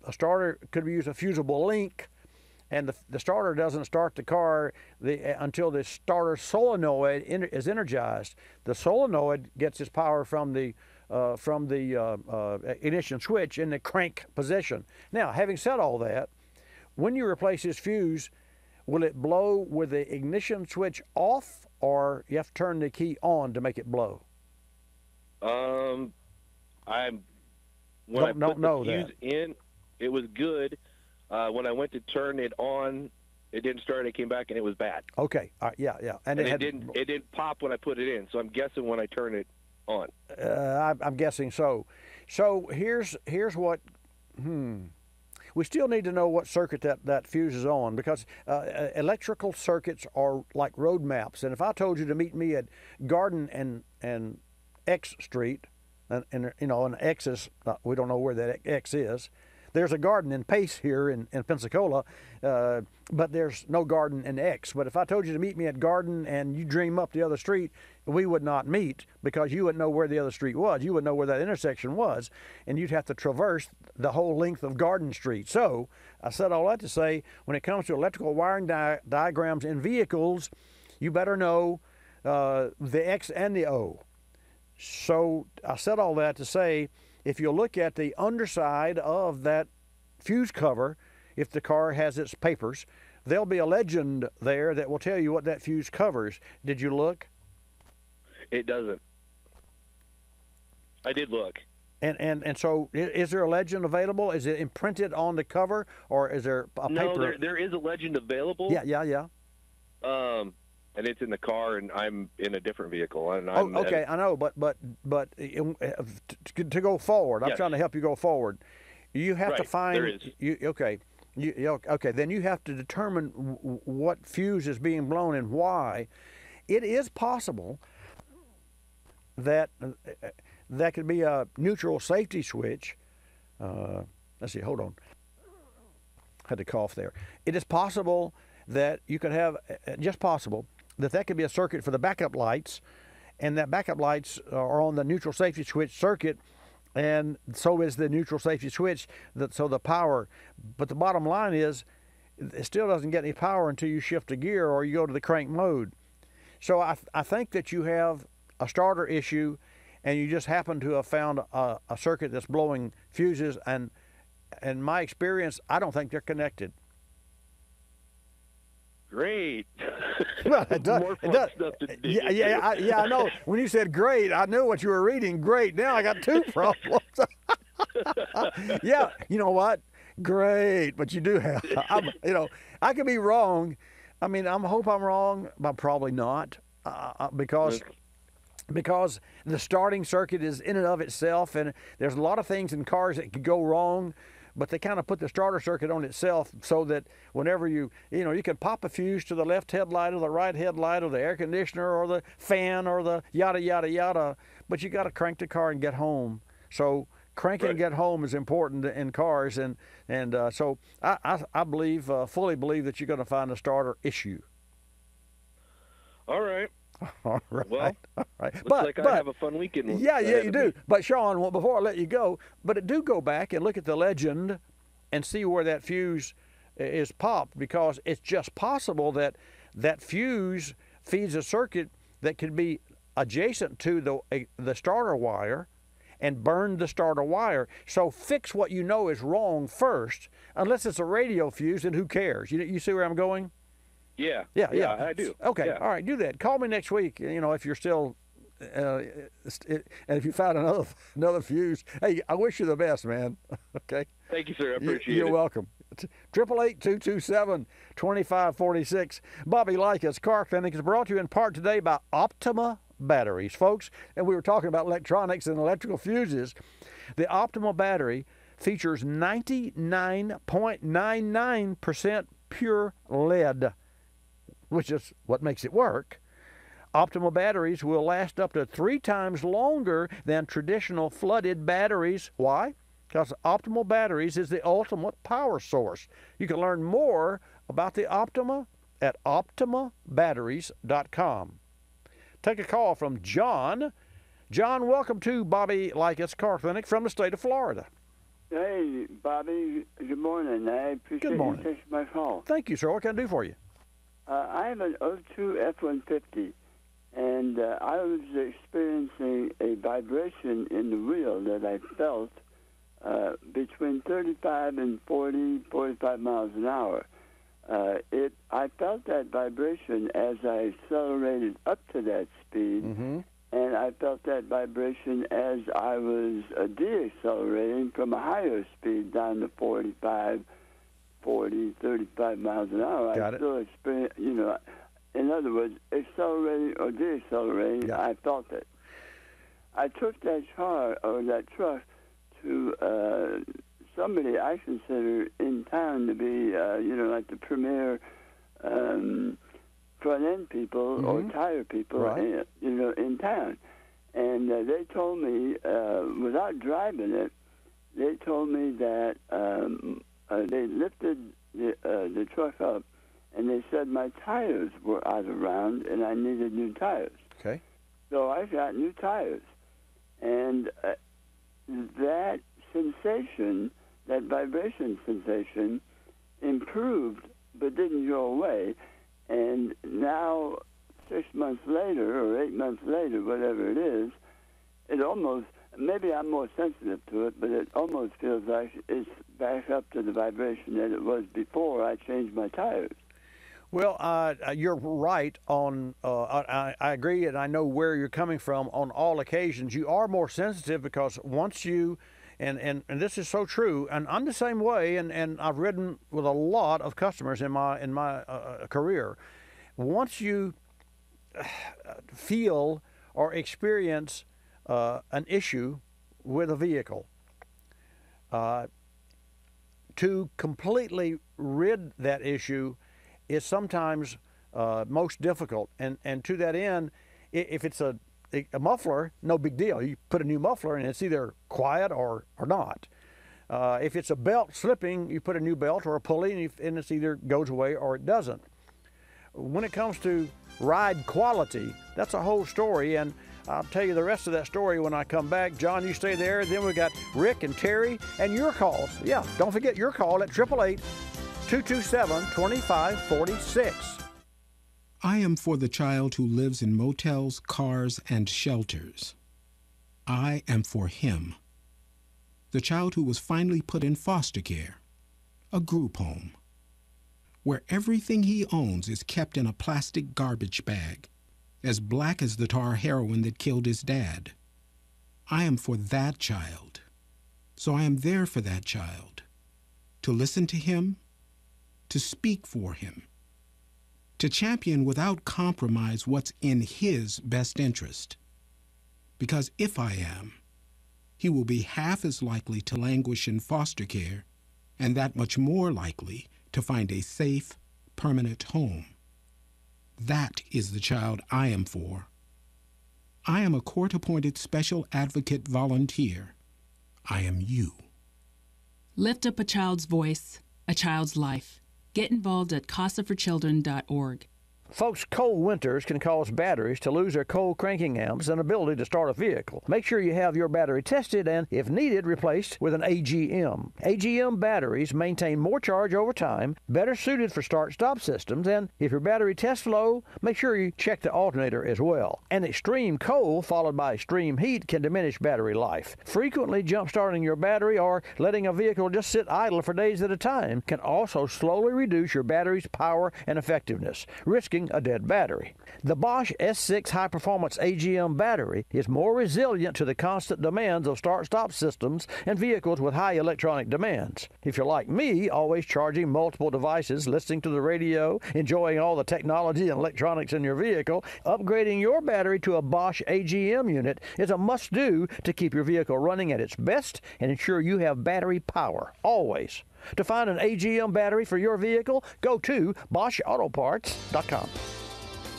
A starter could use a fusible link. And the starter doesn't start the car until the starter solenoid is energized. The solenoid gets its power from the ignition switch in the crank position. Now, having said all that, when you replace this fuse, will it blow with the ignition switch off, or you have to turn the key on to make it blow? When I put the fuse in, it was good. When I went to turn it on, it didn't start. It came back and it was bad. Okay. Yeah. And it didn't pop when I put it in. So I'm guessing when I turn it on. I'm guessing so. So here's what. We still need to know what circuit that fuse is on, because electrical circuits are like road maps. And if I told you to meet me at Garden and X Street, and X is we don't know where that X is. There's a garden in Pace here in Pensacola, but there's no garden in X. But if I told you to meet me at Garden and you dream up the other street, we would not meet, because you wouldn't know where the other street was. You wouldn't know where that intersection was, and you'd have to traverse the whole length of Garden Street. So I said all that to say, when it comes to electrical wiring diagrams in vehicles, you better know the X and the O. So I said all that to say, if you look at the underside of that fuse cover, if the car has its papers, there'll be a legend there that will tell you what that fuse covers. Did you look? It doesn't. I did look. And so is there a legend available? Is it imprinted on the cover, or is there a paper? No, there is a legend available. Yeah. And it's in the car, and I'm in a different vehicle. And okay, I know, but to go forward, I'm trying to help you go forward. You have to find. There is. Okay. Then you have to determine what fuse is being blown and why. It is possible that that could be a neutral safety switch. Let's see. Hold on. Had to cough there. It is possible that you could have, just possible, that could be a circuit for the backup lights, and that backup lights are on the neutral safety switch circuit, and so is the neutral safety switch, so the power. But the bottom line is, it still doesn't get any power until you shift a gear or you go to the crank mode. So I think that you have a starter issue, and you just happen to have found a circuit that's blowing fuses, and in my experience, I don't think they're connected. Great. Well, it does. More fun stuff to dig into. I know. When you said great, I knew what you were reading. Great. Now I got two problems. Yeah, you know what? Great, but you do have. I could be wrong. I mean, I hope I'm wrong, but probably not, because the starting circuit is in and of itself, and there's a lot of things in cars that could go wrong, but they kind of put the starter circuit on itself so that whenever you can pop a fuse to the left headlight or the right headlight or the air conditioner or the fan or the yada, yada, yada, but you got to crank the car and get home. So cranking and get home is important in cars, and so I believe, fully believe that you're going to find a starter issue. All right. All right. Well, all right. Looks like I have a fun weekend. Yeah, you do. But Sean, well, before I let you go, do go back and look at the legend and see where that fuse is popped, because it's just possible that that fuse feeds a circuit that could be adjacent to the starter wire and burn the starter wire. So fix what you know is wrong first, unless it's a radio fuse, and who cares? You see where I'm going? Yeah, I do. Okay, yeah. All right, do that. Call me next week, if you're still, and if you find another fuse. Hey, I wish you the best, man. Okay? Thank you, sir. I appreciate it. You're welcome. 888-227-2546. Bobby Likis Car Clinic is brought to you in part today by Optima Batteries, folks. And we were talking about electronics and electrical fuses. The Optima battery features 99.99% pure lead, which is what makes it work. Optimal batteries will last up to 3 times longer than traditional flooded batteries. Why? Because Optimal Batteries is the ultimate power source. You can learn more about the Optima at optimabatteries.com. Take a call from John. John, welcome to Bobby Likis Car Clinic from the state of Florida. Hey, Bobby. Good morning. I appreciate you taking my call. Thank you, sir. What can I do for you? I have an 02 F-150, and I was experiencing a vibration in the wheel that I felt between 35 and 45 miles an hour. I felt that vibration as I accelerated up to that speed, and I felt that vibration as I was deaccelerating from a higher speed down to 45, 40, 35 miles an hour. Got I still experience, in other words, accelerating or deaccelerating, I felt it. I took that car or that truck to somebody I consider in town to be, like the premier front-end people or tire people, in town. And they told me, without driving it, they told me that they lifted the truck up, and they said my tires were out of round and I needed new tires. Okay. So I got new tires. And that sensation, that vibration sensation, improved but didn't go away. And now, 6 months later or 8 months later, whatever it is, it almost, maybe I'm more sensitive to it, but it almost feels like it's back up to the vibration that it was before I changed my tires. Well, you're right on, I agree, and I know where you're coming from on all occasions. You are more sensitive because once you, and this is so true, and I'm the same way, and I've ridden with a lot of customers in my career. Once you feel or experience an issue with a vehicle, to completely rid that issue is sometimes most difficult, and to that end, if it's a muffler, no big deal. You put a new muffler and it's either quiet or not. If it's a belt slipping, you put a new belt or a pulley, and it's either goes away or it doesn't. When it comes to ride quality, that's a whole story, and I'll tell you the rest of that story when I come back. John, you stay there. Then we got Rick and Terry and your calls. Yeah, don't forget your call at 888-227-2546. I am for the child who lives in motels, cars, and shelters. I am for him. The child who was finally put in foster care, a group home, where everything he owns is kept in a plastic garbage bag, as black as the tar heroin that killed his dad. I am for that child. So I am there for that child, to listen to him, to speak for him, to to champion without compromise what's in his best interest. Because if I am, he will be half as likely to languish in foster care and that much more likely to find a safe, permanent home. That is the child I am for. I am a court-appointed special advocate volunteer. I am you. Lift up a child's voice, a child's life. Get involved at casaforchildren.org. Folks, cold winters can cause batteries to lose their cold cranking amps and ability to start a vehicle. Make sure you have your battery tested and, if needed, replaced with an AGM. AGM batteries maintain more charge over time, better suited for start-stop systems, and if your battery tests low, make sure you check the alternator as well. An extreme cold followed by extreme heat can diminish battery life. Frequently jump-starting your battery or letting a vehicle just sit idle for days at a time can also slowly reduce your battery's power and effectiveness, risking a dead battery. The Bosch S6 high-performance AGM battery is more resilient to the constant demands of start-stop systems and vehicles with high electronic demands. If you're like me, always charging multiple devices, listening to the radio, enjoying all the technology and electronics in your vehicle, upgrading your battery to a Bosch AGM unit is a must-do to keep your vehicle running at its best and ensure you have battery power, always. To find an AGM battery for your vehicle, go to BoschAutoParts.com.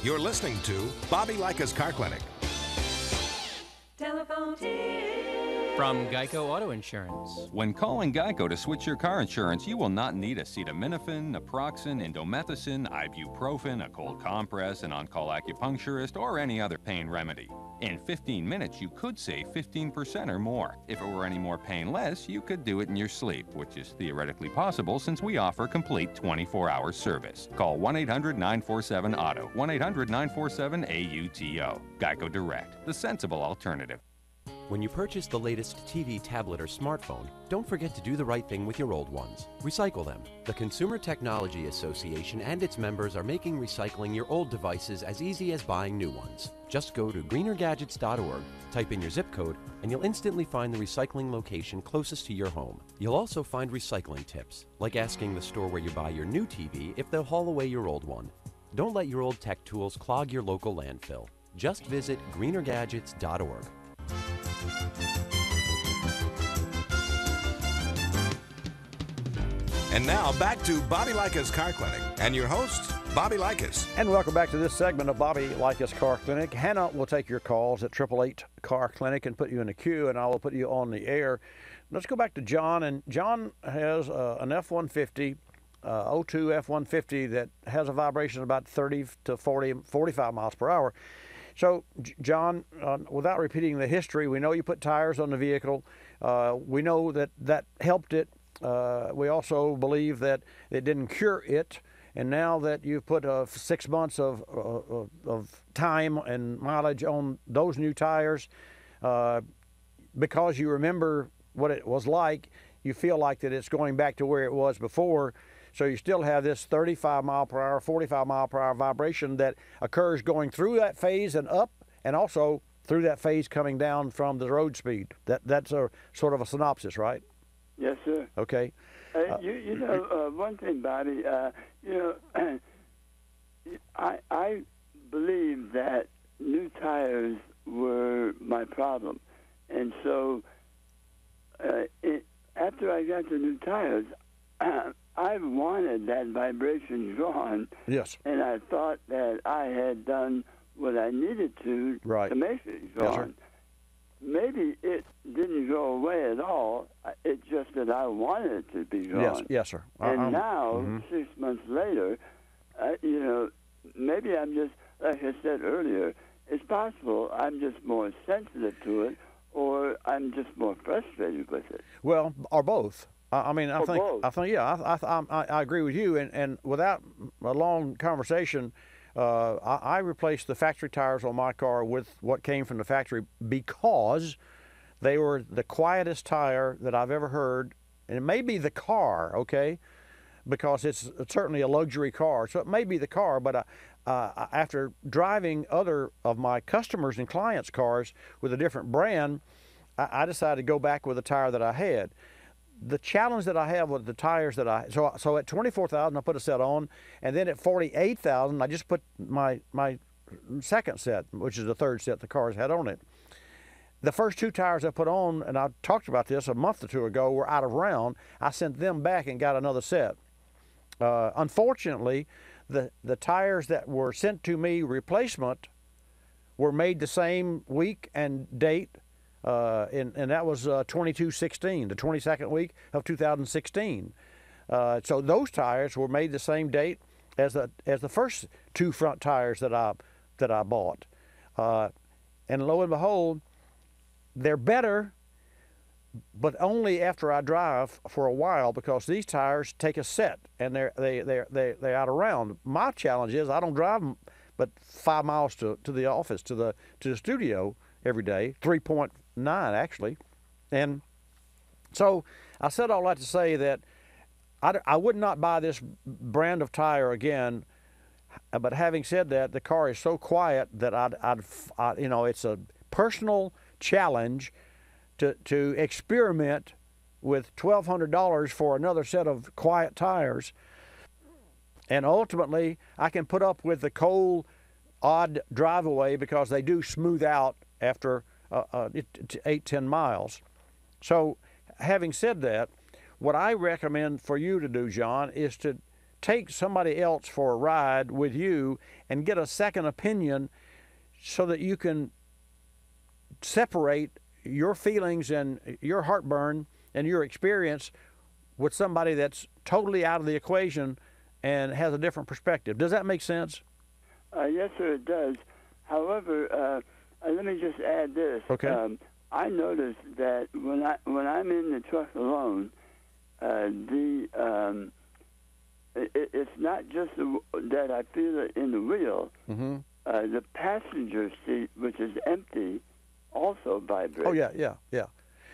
You're listening to Bobby Likis Car Clinic. Telephone tip. From Geico Auto Insurance. When calling Geico to switch your car insurance, you will not need acetaminophen, naproxen, indomethacin, ibuprofen, a cold compress, an on-call acupuncturist, or any other pain remedy. In 15 minutes, you could save 15% or more. If it were any more painless, you could do it in your sleep, which is theoretically possible since we offer complete 24-hour service. Call 1-800-947-AUTO, 1-800-947-AUTO. Geico Direct, the sensible alternative. When you purchase the latest TV, tablet, or smartphone, don't forget to do the right thing with your old ones. Recycle them. The Consumer Technology Association and its members are making recycling your old devices as easy as buying new ones. Just go to greenergadgets.org, type in your zip code, and you'll instantly find the recycling location closest to your home. You'll also find recycling tips, like asking the store where you buy your new TV if they'll haul away your old one. Don't let your old tech tools clog your local landfill. Just visit greenergadgets.org. And now back to Bobby Likis Car Clinic and your host, Bobby Likis. And welcome back to this segment of Bobby Likis Car Clinic. Hannah will take your calls at 888 Car Clinic and put you in the queue, and I will put you on the air. Let's go back to John, and John has an F-150, 02 F-150 that has a vibration of about 30 to 45 miles per hour. So, John, without repeating the history, we know you put tires on the vehicle. We know that helped it. We also believe that it didn't cure it. And now that you've put 6 months of time and mileage on those new tires, because you remember what it was like, you feel like that it's going back to where it was before. So you still have this 35 mile per hour, 45 mile per hour vibration that occurs going through that phase and up, and also through that phase coming down from the road speed. That's a sort of a synopsis, right? Yes, sir. Okay. You know, one thing, Bobby, you know, I believe that new tires were my problem. And so after I got the new tires, I wanted that vibration gone. Yes. And I thought that I had done what I needed to make it gone. Yes, sir. Maybe it didn't go away at all. It's just that I wanted it to be gone. Yes, sir. And now, 6 months later, you know, maybe I'm just, like I said earlier, it's possible I'm just more sensitive to it, or I'm just more frustrated with it. Well, or both. I mean, I think, yeah, I agree with you. And without a long conversation, I replaced the factory tires on my car with what came from the factory because they were the quietest tire that I've ever heard. And it may be the car, okay, because it's certainly a luxury car. So it may be the car, but after driving other of my customers' and clients' cars with a different brand, I decided to go back with the tire that I had. the challenge that I have with the tires that so at 24,000 I put a set on, and then at 48,000 I just put my second set, which is the third set the cars had on it. The first 2 tires I put on, and I talked about this a month or 2 ago, were out of round. I sent them back and got another set. Unfortunately, the tires that were sent to me replacement were made the same week and date, and that was 22/16, the 22nd week of 2016. So those tires were made the same date as the first 2 front tires that I bought, and lo and behold, they're better, but only after I drive for a while, because these tires take a set and they're out of round. My challenge is I don't drive them but 5 miles to the office, to the studio every day, 3.9 actually. And so I said all that to say that I would not buy this brand of tire again. But having said that, the car is so quiet that it's a personal challenge to experiment with $1,200 for another set of quiet tires, and ultimately I can put up with the cold, odd drive away because they do smooth out after 8-10 miles. So having said that, what I recommend for you to do, John, is to take somebody else for a ride with you and get a second opinion so that you can separate your feelings and your heartburn and your experience with somebody that's totally out of the equation and has a different perspective. Does that make sense? Yes, sir, it does. However, let me just add this. Okay. I noticed that when I'm in the truck alone, it's not just that I feel it in the wheel. Mm-hmm. The passenger seat, which is empty, also vibrates. Oh yeah.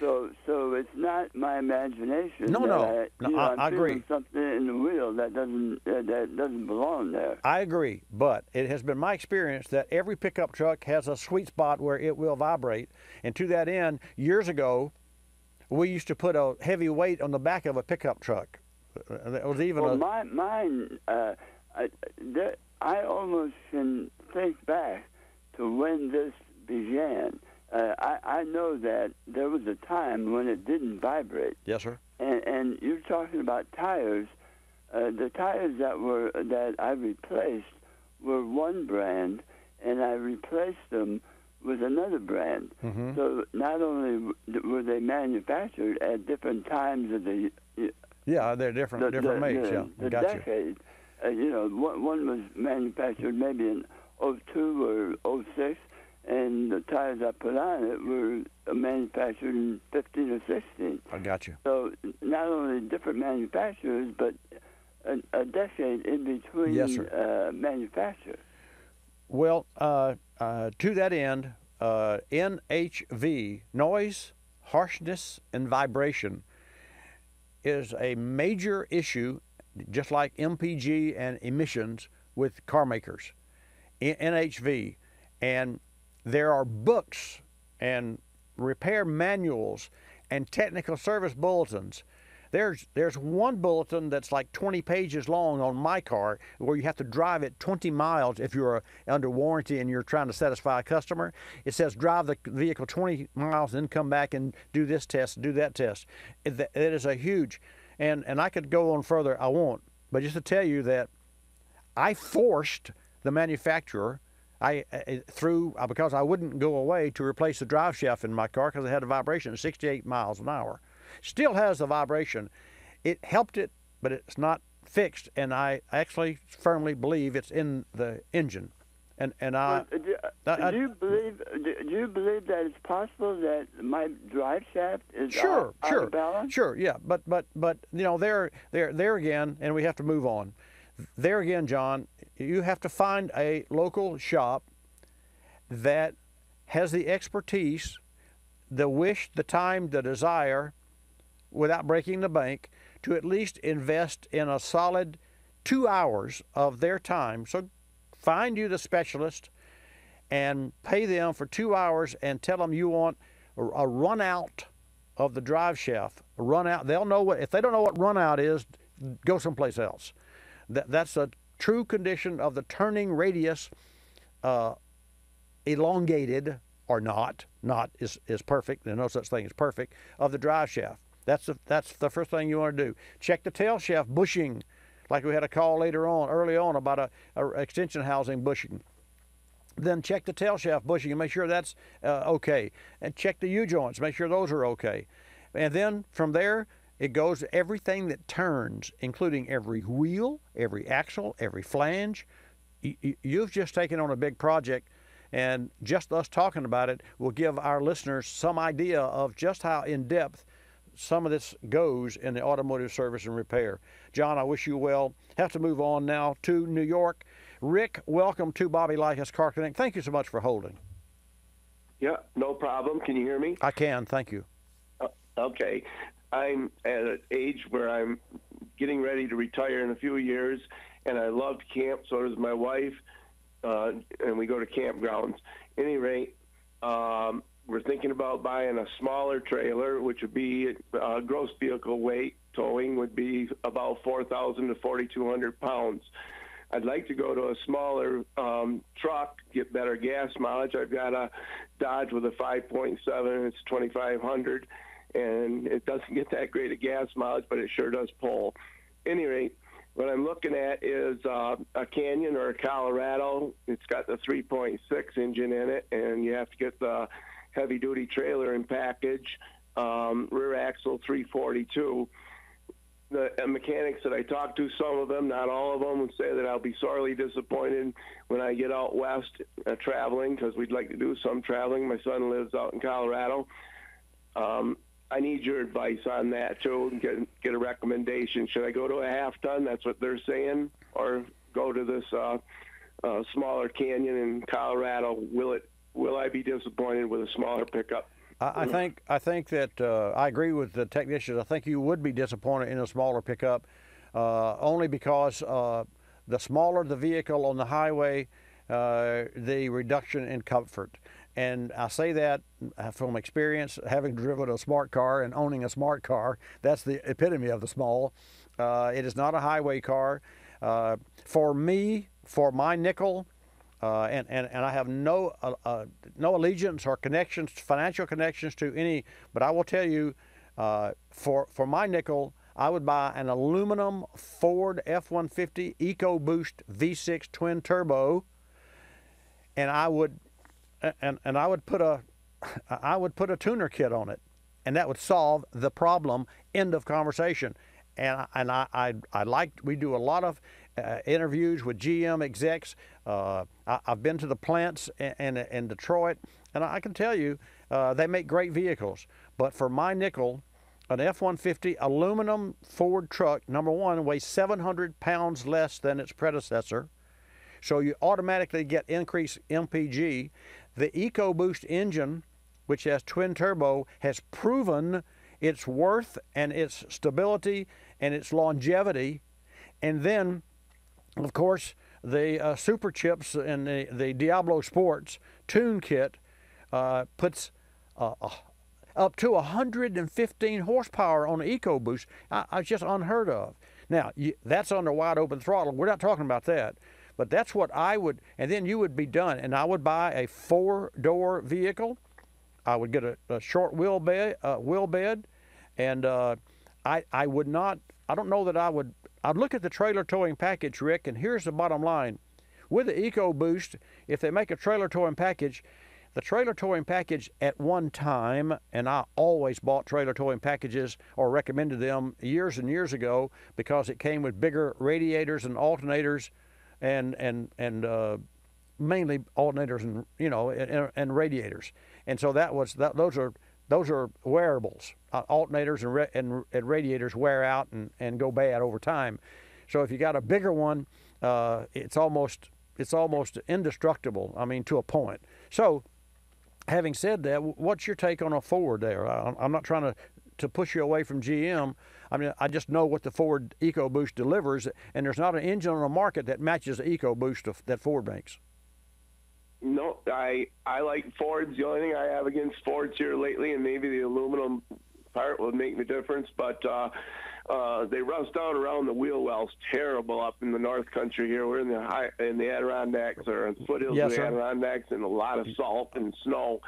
So it's not my imagination. No. I agree. Feeling something in the wheel that doesn't belong there. I agree, but it has been my experience that every pickup truck has a sweet spot where it will vibrate, and to that end, years ago, we used to put a heavy weight on the back of a pickup truck. That was even mine. I almost can think back to when this began. I know that there was a time when it didn't vibrate. Yes, sir. And you're talking about tires. The tires that I replaced were one brand, and I replaced them with another brand. Mm-hmm. So not only were they manufactured at different times of the they're different makes. The decade. One was manufactured maybe in 02 or 06. And the tires I put on it were manufactured in 15 or 16. I got you. So not only different manufacturers, but a decade in between. Yes, sir. Manufacturers. Well, to that end, NHV, noise, harshness, and vibration, is a major issue, just like MPG and emissions with car makers. NHV. And there are books and repair manuals and technical service bulletins. There's one bulletin that's like 20 pages long on my car where you have to drive it 20 miles if you're under warranty and you're trying to satisfy a customer. It says drive the vehicle 20 miles and then come back and do this test, do that test. It is a huge, and I could go on further, I won't, but just to tell you that I forced the manufacturer because I wouldn't go away to replace the drive shaft in my car because it had a vibration of 68 miles an hour. Still has the vibration. It helped it, but it's not fixed, and I actually firmly believe it's in the engine. Do you believe that it's possible that my drive shaft is out of balance? Sure, yeah, but there again, and we have to move on. There again, John, you have to find a local shop that has the expertise, the wish, the time, the desire, without breaking the bank, to at least invest in a solid 2 hours of their time. So find you the specialist and pay them for 2 hours and tell them you want a run out of the drive shaft. run out. They'll know what, if they don't know what run out is, go someplace else. That's a true condition of the turning radius elongated or not is perfect. There's no such thing as perfect of the drive shaft. That's the first thing you want to do. Check the tail shaft bushing, like we had a call early on about a extension housing bushing. Then check the tail shaft bushing and make sure that's okay. And check the U-joints, make sure those are okay. And then from there, it goes everything that turns, including every wheel, every axle, every flange. You've just taken on a big project, and just us talking about it will give our listeners some idea of just how in-depth some of this goes in the automotive service and repair. John, I wish you well. Have to move on now to New York. Rick, welcome to Bobby Likis Car Clinic. Thank you so much for holding. Yeah, no problem. Can you hear me? I can, thank you. Okay. I'm at an age where I'm getting ready to retire in a few years, and I love to camp, so does my wife, and we go to campgrounds. At any rate, we're thinking about buying a smaller trailer, which would be gross vehicle weight towing would be about 4,000 to 4,200 pounds. I'd like to go to a smaller truck, get better gas mileage. I've got a Dodge with a 5.7, it's 2,500, and it doesn't get that great a gas mileage, but it sure does pull. At any rate, what I'm looking at is a Canyon or a Colorado. It's got the 3.6 engine in it, and you have to get the heavy-duty trailer and package, rear axle 342. The mechanics that I talked to, some of them, not all of them, would say that I'll be sorely disappointed when I get out west traveling, because we'd like to do some traveling. My son lives out in Colorado. I need your advice on that, too, and get a recommendation. Should I go to a half-ton? That's what they're saying, or go to this smaller Canyon in Colorado? Will I be disappointed with a smaller pickup? I think that I agree with the technicians. I think you would be disappointed in a smaller pickup, only because the smaller the vehicle on the highway, the reduction in comfort. And I say that from experience, having driven a smart car and owning a smart car. That's the epitome of the small. It is not a highway car. For me, for my nickel, and I have no allegiance or connections, financial connections to any, but I will tell you, for my nickel, I would buy an aluminum Ford F-150 EcoBoost V6 twin turbo, and I would put a tuner kit on it, and that would solve the problem. End of conversation. And I like, we do a lot of interviews with GM execs. I've been to the plants in Detroit, and I can tell you they make great vehicles. But for my nickel, an F-150 aluminum Ford truck, number one, weighs 700 pounds less than its predecessor, so you automatically get increased MPG. The EcoBoost engine, which has twin turbo, has proven its worth and its stability and its longevity. And then, of course, the Super Chips and the Diablo Sports tune kit puts up to 115 horsepower on the EcoBoost. It's just unheard of. Now, that's under wide open throttle. We're not talking about that. But that's what I would, and then you would be done. And I would buy a 4-door vehicle. I would get a short wheel bed, and I would not, I don't know that I'd look at the trailer towing package, Rick, and here's the bottom line. With the EcoBoost, if they make a trailer towing package, the trailer towing package at one time, and I always bought trailer towing packages or recommended them years and years ago because it came with bigger radiators and alternators, and mainly alternators and radiators, and so those are wearables. Alternators and radiators wear out and go bad over time. So if you got a bigger one, it's almost indestructible. I mean, to a point. So, having said that, what's your take on a Ford there? I'm not trying to push you away from GM. I mean, I just know what the Ford EcoBoost delivers, and there's not an engine on the market that matches the EcoBoost that Ford makes. No, I like Fords. The only thing I have against Fords here lately, and maybe the aluminum part would make the difference, but they rust out around the wheel wells terrible up in the North Country here. We're in the Adirondacks, or in the foothills of the Adirondacks, and a lot of salt and snow.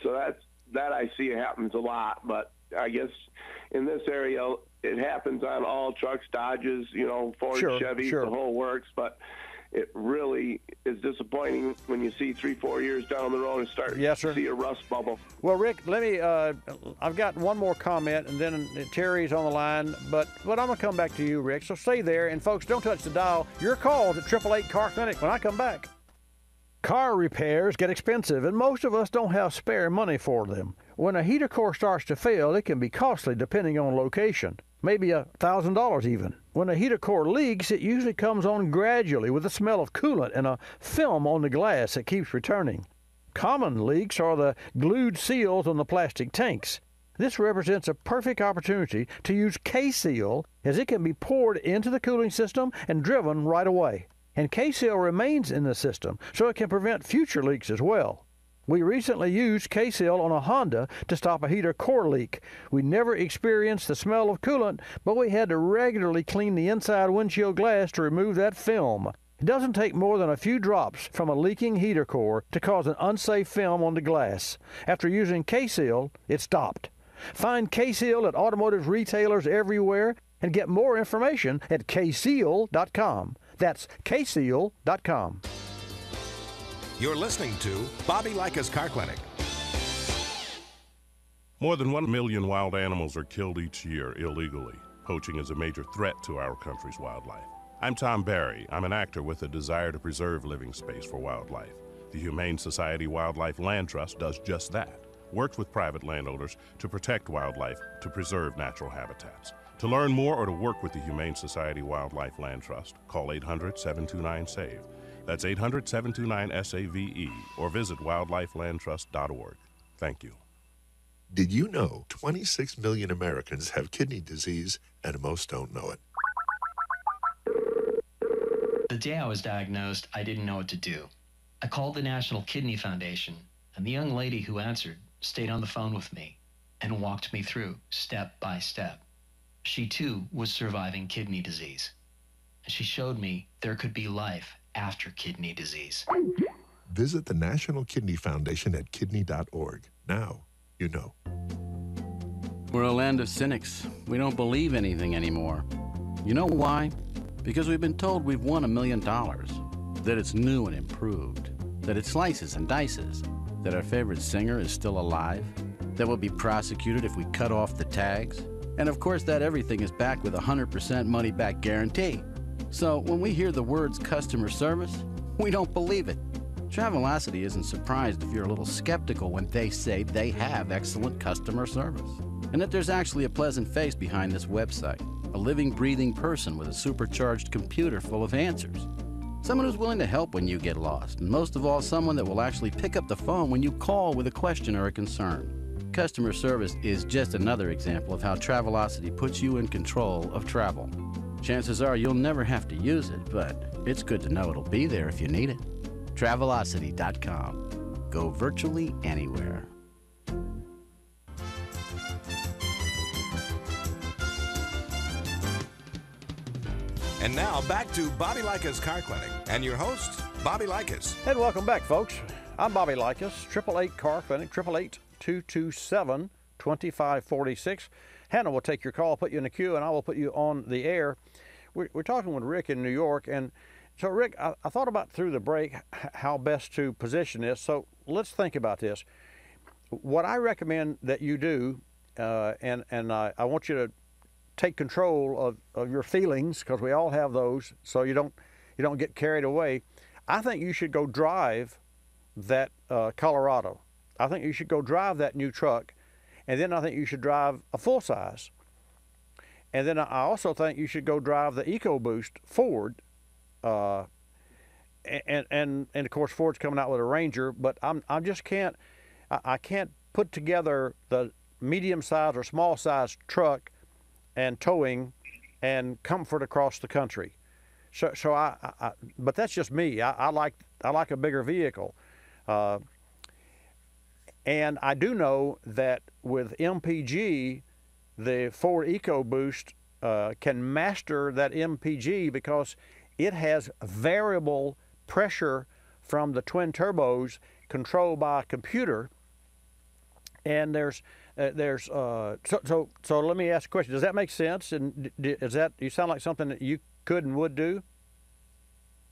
So that I see happens a lot. But I guess in this area, it happens on all trucks, Dodges, Ford, Chevy, the whole works. But it really is disappointing when you see 3-4 years down the road and start to see a rust bubble. Well, Rick, let me, I've got one more comment, and then Terry's on the line, but I'm going to come back to you, Rick, so stay there. And folks, don't touch the dial. Your call at 888 Car Clinic when I come back. Car repairs get expensive, and most of us don't have spare money for them. When a heater core starts to fail, it can be costly depending on location. Maybe $1,000 even. When a heater core leaks, it usually comes on gradually with a smell of coolant and a film on the glass that keeps returning. Common leaks are the glued seals on the plastic tanks. This represents a perfect opportunity to use K-Seal, as it can be poured into the cooling system and driven right away. And K-Seal remains in the system, so it can prevent future leaks as well. We recently used K-Seal on a Honda to stop a heater core leak. We never experienced the smell of coolant, but we had to regularly clean the inside windshield glass to remove that film. It doesn't take more than a few drops from a leaking heater core to cause an unsafe film on the glass. After using K-Seal, it stopped. Find K-Seal at automotive retailers everywhere and get more information at kseal.com. That's kseal.com. You're listening to Bobby Likis Car Clinic. More than 1 million wild animals are killed each year illegally. Poaching is a major threat to our country's wildlife. I'm Tom Barry. I'm an actor with a desire to preserve living space for wildlife. The Humane Society Wildlife Land Trust does just that. Works with private landowners to protect wildlife, to preserve natural habitats. To learn more or to work with the Humane Society Wildlife Land Trust, call 800-729-SAVE. That's 800-729-SAVE, or visit wildlifelandtrust.org. Thank you. Did you know 26 million Americans have kidney disease and most don't know it? The day I was diagnosed, I didn't know what to do. I called the National Kidney Foundation, and the young lady who answered stayed on the phone with me and walked me through step by step. She too was surviving kidney disease. And she showed me there could be life after kidney disease. Visit the National Kidney Foundation at kidney.org. Now you know. We're a land of cynics. We don't believe anything anymore. You know why? Because we've been told we've won $1 million, that it's new and improved, that it slices and dices, that our favorite singer is still alive, that we'll be prosecuted if we cut off the tags, and of course that everything is backed with a 100% money-back guarantee. So when we hear the words customer service, we don't believe it. Travelocity isn't surprised if you're a little skeptical when they say they have excellent customer service, and that there's actually a pleasant face behind this website, a living, breathing person with a supercharged computer full of answers. Someone who's willing to help when you get lost, and most of all, someone that will actually pick up the phone when you call with a question or a concern. Customer service is just another example of how Travelocity puts you in control of travel. Chances are you'll never have to use it, but it's good to know it'll be there if you need it. Travelocity.com. Go virtually anywhere. And now back to Bobby Likis Car Clinic and your host, Bobby Likis. And welcome back, folks. I'm Bobby Likis, 888 Car Clinic, 888-227-2546. Hannah will take your call, put you in the queue, and I will put you on the air. We're talking with Rick in New York, and so Rick, I thought about through the break how best to position this. So let's think about this. What I recommend that you do, and I want you to take control of your feelings, because we all have those, so you don't get carried away. I think you should go drive that Colorado. I think you should go drive that new truck, and then I think you should drive a full size. And then I also think you should go drive the EcoBoost Ford, and of course Ford's coming out with a Ranger, but I just can't put together the medium size or small size truck and towing and comfort across the country. So but that's just me. I like a bigger vehicle. And I do know that with MPG, the Ford EcoBoost can master that MPG because it has variable pressure from the twin turbos controlled by a computer. And so let me ask a question. Does that make sense? And you sound like something that you could and would do?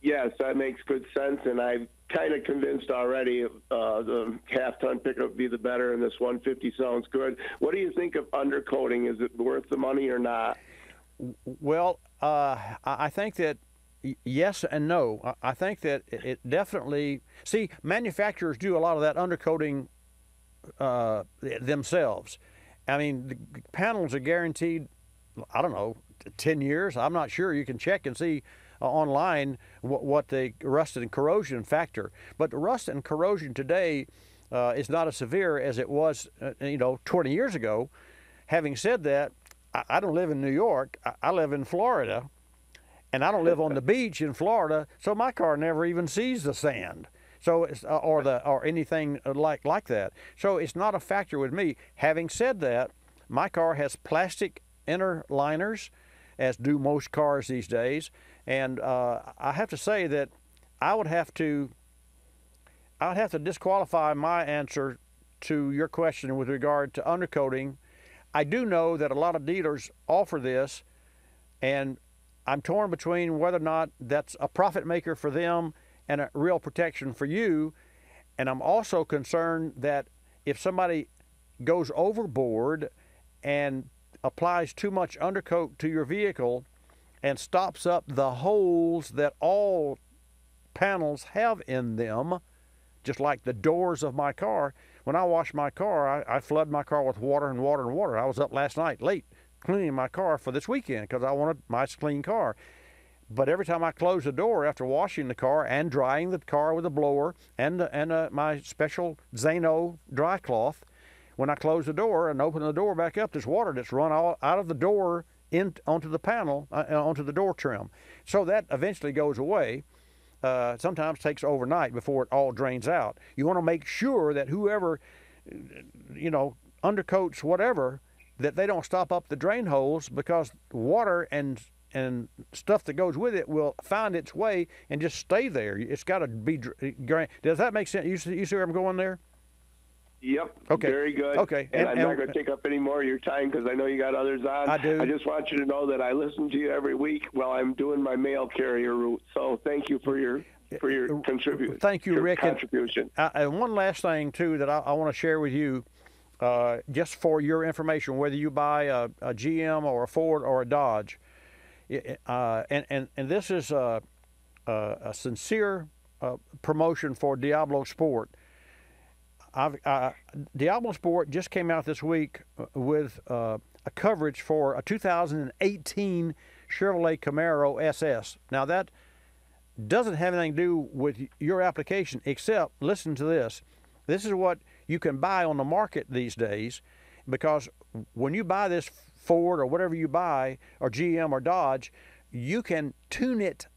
Yes, that makes good sense, and I'm kind of convinced already the half-ton pickup would be the better, and this 150 sounds good. What do you think of undercoating? Is it worth the money or not? Well, I think that yes and no. I think that it definitely... See, manufacturers do a lot of that undercoating themselves. I mean, the panels are guaranteed, I don't know, 10 years. I'm not sure. You can check and see online what the rust and corrosion factor. But the rust and corrosion today is not as severe as it was, 20 years ago. Having said that, I don't live in New York. I live in Florida, and I don't live on the beach in Florida, so my car never even sees the sand. So it's, or anything like that. So it's not a factor with me. Having said that, my car has plastic inner liners, as do most cars these days. And I have to say that I would have to disqualify my answer to your question with regard to undercoating. I do know that a lot of dealers offer this, and I'm torn between whether or not that's a profit maker for them and a real protection for you. And I'm also concerned that if somebody goes overboard and applies too much undercoat to your vehicle and stops up the holes that all panels have in them, just like the doors of my car. When I wash my car, I flood my car with water and water and water. I was up last night late cleaning my car for this weekend because I wanted my clean car. But every time I close the door after washing the car and drying the car with a blower and my special Zano dry cloth, when I close the door and open the door back up, there's water that's run out of the door onto the panel, onto the door trim. So that eventually goes away. Sometimes takes overnight before it all drains out. You want to make sure that whoever, undercoats whatever, that they don't stop up the drain holes, because water and stuff that goes with it will find its way and just stay there. It's got to be. Does that make sense? You see where I'm going there? Yep. Okay. Very good. Okay. And I'm not going to take up any more of your time because I know you got others on. I do. I just want you to know that I listen to you every week while I'm doing my mail carrier route. So thank you for your contribution. Thank you, Rick. Contribution. And one last thing too that I want to share with you, just for your information, whether you buy a GM or a Ford or a Dodge, and this is a sincere promotion for Diablo Sport. Diablo Sport just came out this week with a coverage for a 2018 Chevrolet Camaro SS. Now that doesn't have anything to do with your application, except, listen to this. This is what you can buy on the market these days, because when you buy this Ford or whatever you buy, or GM or Dodge, you can tune it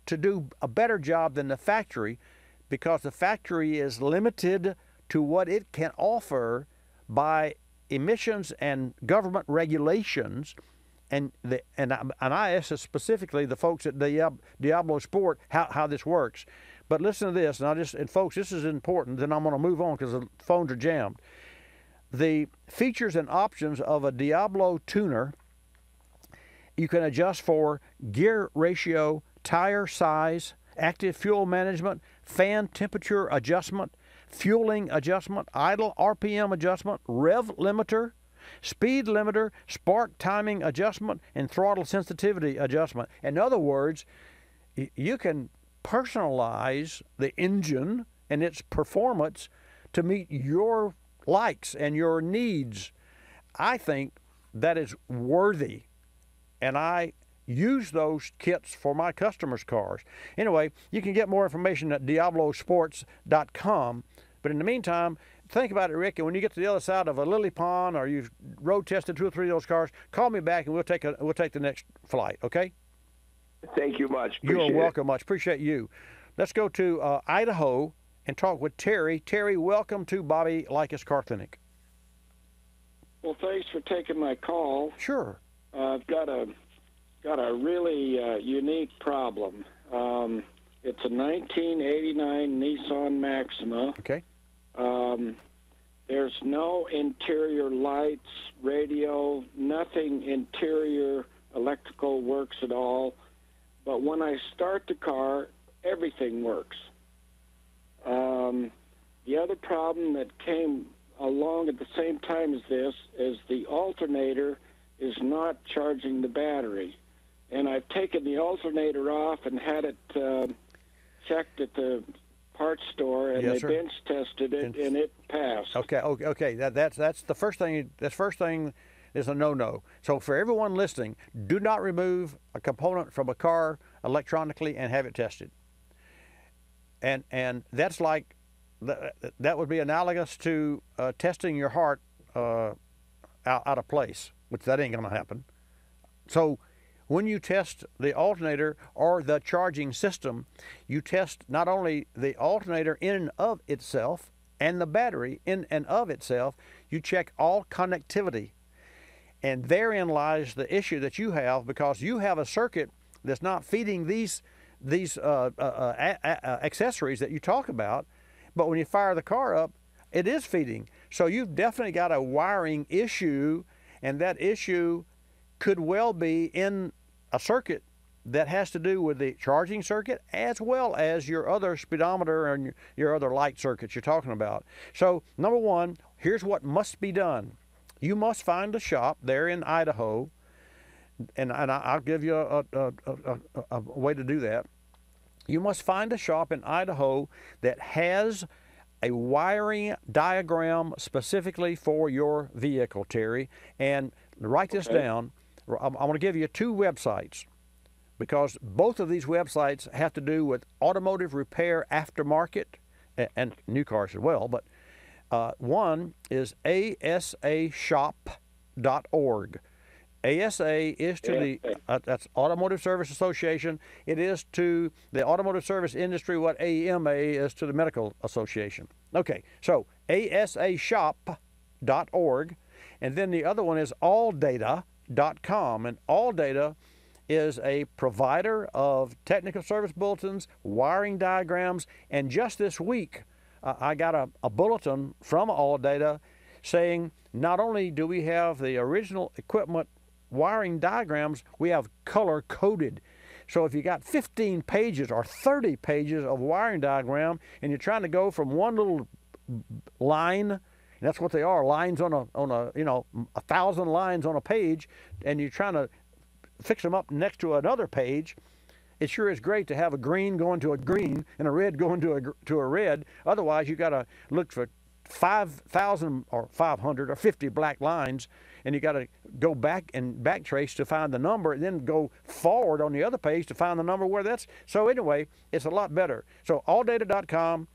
to do a better job than the factory, because the factory is limited to what it can offer by emissions and government regulations. And I asked specifically the folks at Diablo Sport how this works. But listen to this, and folks, this is important, then I'm going to move on because the phones are jammed. The features and options of a Diablo tuner, you can adjust for gear ratio, tire size, active fuel management, fan temperature adjustment, fueling adjustment, idle RPM adjustment, rev limiter, speed limiter, spark timing adjustment, and throttle sensitivity adjustment. In other words, you can personalize the engine and its performance to meet your likes and your needs. I think that is worthy, and I use those kits for my customers' cars. Anyway, you can get more information at diablosports.com. But in the meantime, think about it, Rick, and when you get to the other side of a lily pond, or you've road tested 2 or 3 of those cars, call me back and we'll take the next flight, okay? Thank you much. You're welcome much. Appreciate you. Let's go to Idaho and talk with Terry. Terry, welcome to Bobby Likis Car Clinic. Well, thanks for taking my call. Sure. I've got a really unique problem. It's a 1989 Nissan Maxima. Okay. There's no interior lights, radio, nothing interior electrical works at all. But when I start the car, everything works. The other problem that came along at the same time as this is the alternator is not charging the battery. And I've taken the alternator off and had it checked at the parts store, and Yes, they sir. bench tested it, and it passed. Okay. That's the first thing. That first thing is a no-no. So for everyone listening, do not remove a component from a car electronically and have it tested. And that's like that would be analogous to testing your heart out of place, which that ain't going to happen. So when you test the alternator or the charging system, you test not only the alternator in and of itself and the battery in and of itself, you check all connectivity. And therein lies the issue that you have, because you have a circuit that's not feeding these accessories that you talk about, but when you fire the car up, it is feeding. So you've definitely got a wiring issue, and that issue could well be in a circuit that has to do with the charging circuit as well as your other speedometer and your other light circuits you're talking about. So number one, here's what must be done. You must find a shop there in Idaho, and I'll give you a way to do that. You must find a shop in Idaho that has a wiring diagram specifically for your vehicle, Terry. And write this down. I'm going to give you 2 websites, because both of these websites have to do with automotive repair aftermarket and new cars as well. But one is asashop.org. ASA is to the that's Automotive Service Association. It is to the automotive service industry what AMA is to the medical association. Okay, so asashop.org, and then the other one is alldata.com, and AllData is a provider of technical service bulletins, wiring diagrams, and just this week I got a bulletin from AllData saying not only do we have the original equipment wiring diagrams, we have color coded. So if you got 15 pages or 30 pages of wiring diagram, and you're trying to go from one little line, and that's what they are, lines on a 1,000 lines on a page, and you're trying to fix them up next to another page, it sure is great to have a green going to a green and a red going to a red. Otherwise, you got to look for 5,000 or 500 or 50 black lines, and you got to go back and backtrace to find the number, and then go forward on the other page to find the number where that's. So anyway, it's a lot better. So alldata.com,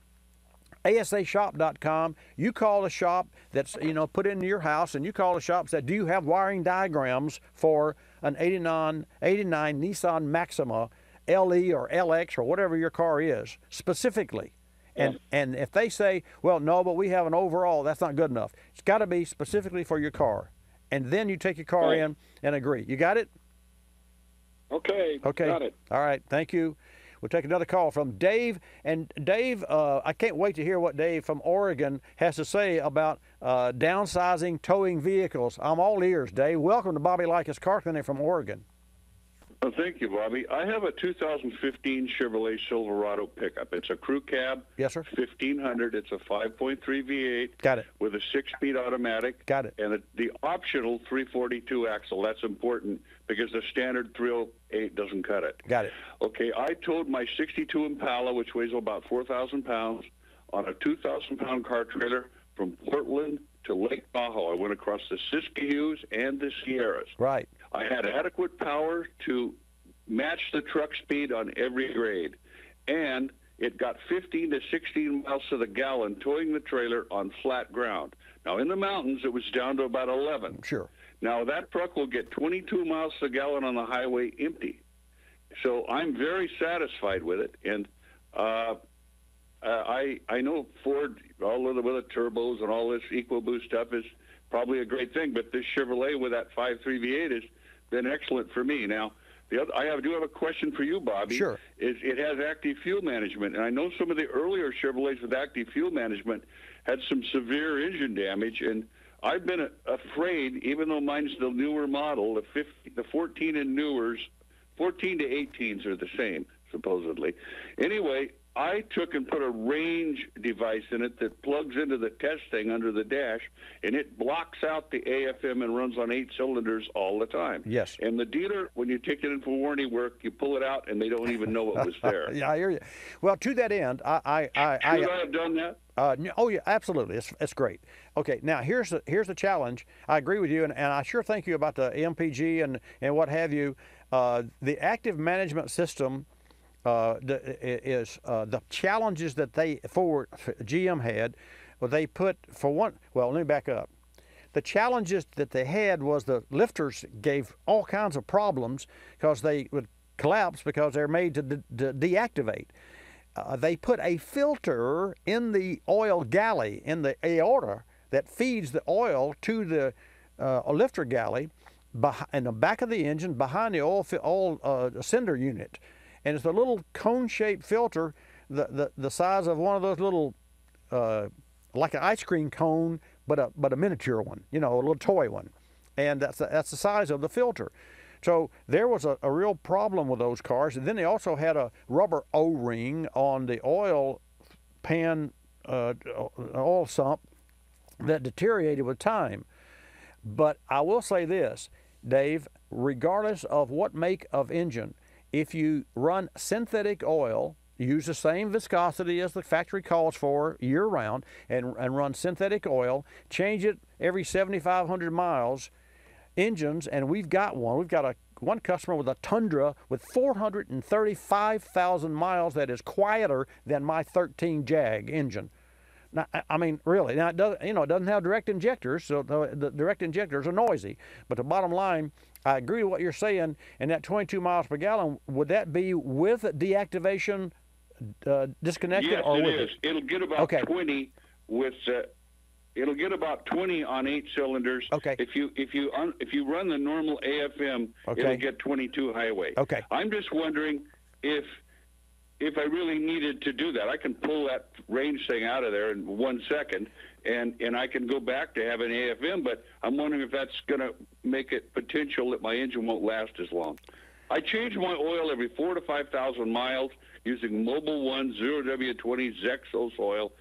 asashop.com. You call a shop that's put into your house, and you call a shop and say, do you have wiring diagrams for an 89 Nissan Maxima LE or LX or whatever your car is specifically? And if they say, well, no, but we have an overall, that's not good enough. It's got to be specifically for your car. And then you take your car in and agree. You got it? Okay. Got it. All right. Thank you. We'll take another call from Dave. And Dave, I can't wait to hear what Dave from Oregon has to say about downsizing, towing vehicles. I'm all ears, Dave. Welcome to Bobby Likis Car Clinic from Oregon. Oh, thank you, Bobby. I have a 2015 Chevrolet Silverado pickup. It's a crew cab. Yes, sir. 1500. It's a 5.3 V8. Got it. With a 6-speed automatic. Got it. And the optional 342 axle. That's important because the standard 308 doesn't cut it. Got it. Okay, I towed my 62 Impala, which weighs about 4,000 pounds, on a 2,000-pound car trailer from Portland to Lake Tahoe. I went across the Siskiyous and the Sierras. Right. I had adequate power to match the truck speed on every grade, and it got 15 to 16 miles to the gallon towing the trailer on flat ground. Now, in the mountains, it was down to about 11. Sure. Now, that truck will get 22 miles to the gallon on the highway empty. So I'm very satisfied with it, and I know Ford, all of the turbos and all this EcoBoost stuff is probably a great thing. But this Chevrolet with that 5.3 V8 has been excellent for me. Now, I do have a question for you, Bobby. Sure. It has active fuel management, and I know some of the earlier Chevrolets with active fuel management had some severe engine damage, and I've been afraid, even though mine's the newer model, the 14 and newers, 14 to 18s are the same, supposedly. Anyway, I took and put a range device in it that plugs into the test thing under the dash, and it blocks out the AFM and runs on 8 cylinders all the time. Yes. And the dealer, when you take it in for warranty work, you pull it out, and they don't even know it was there. Yeah, I hear you. Well, to that end, Should I have done that? Oh yeah, absolutely. It's great. Okay, now here's the challenge. I agree with you, and I sure thank you about the MPG and what have you. The active management system is the challenges that GM had. Well, they put for one. Well, let me back up. The challenges that they had was the lifters gave all kinds of problems because they would collapse because they're made to deactivate. They put a filter in the oil galley, in the aorta, that feeds the oil to the lifter galley in the back of the engine behind the oil cinder unit. And it's a little cone-shaped filter, the size of one of those little, like an ice cream cone, but a miniature one, a little toy one. And that's the size of the filter. So there was a real problem with those cars. And then they also had a rubber O-ring on the oil pan, oil sump that deteriorated with time. But I will say this, Dave, regardless of what make of engine, if you run synthetic oil, use the same viscosity as the factory calls for year-round, and run synthetic oil, change it every 7,500 miles, engines, and we've got one customer with a Tundra with 435,000 miles that is quieter than my 13 Jag engine. Now, I mean, really. Now, it doesn't have direct injectors, so the direct injectors are noisy. But the bottom line, I agree with what you're saying, and that 22 miles per gallon, would that be with deactivation disconnected? Yes, or it with is. It'll get about 20 with. It'll get about 20 on 8 cylinders. Okay. If you run the normal AFM, it'll get 22 highway. Okay. I'm just wondering if I really needed to do that. I can pull that range thing out of there in 1 second, and I can go back to having AFM. But I'm wondering if that's going to make it potential that my engine won't last as long. I change my oil every 4,000 to 5,000 miles using Mobil 1 0W20 Zexos oil.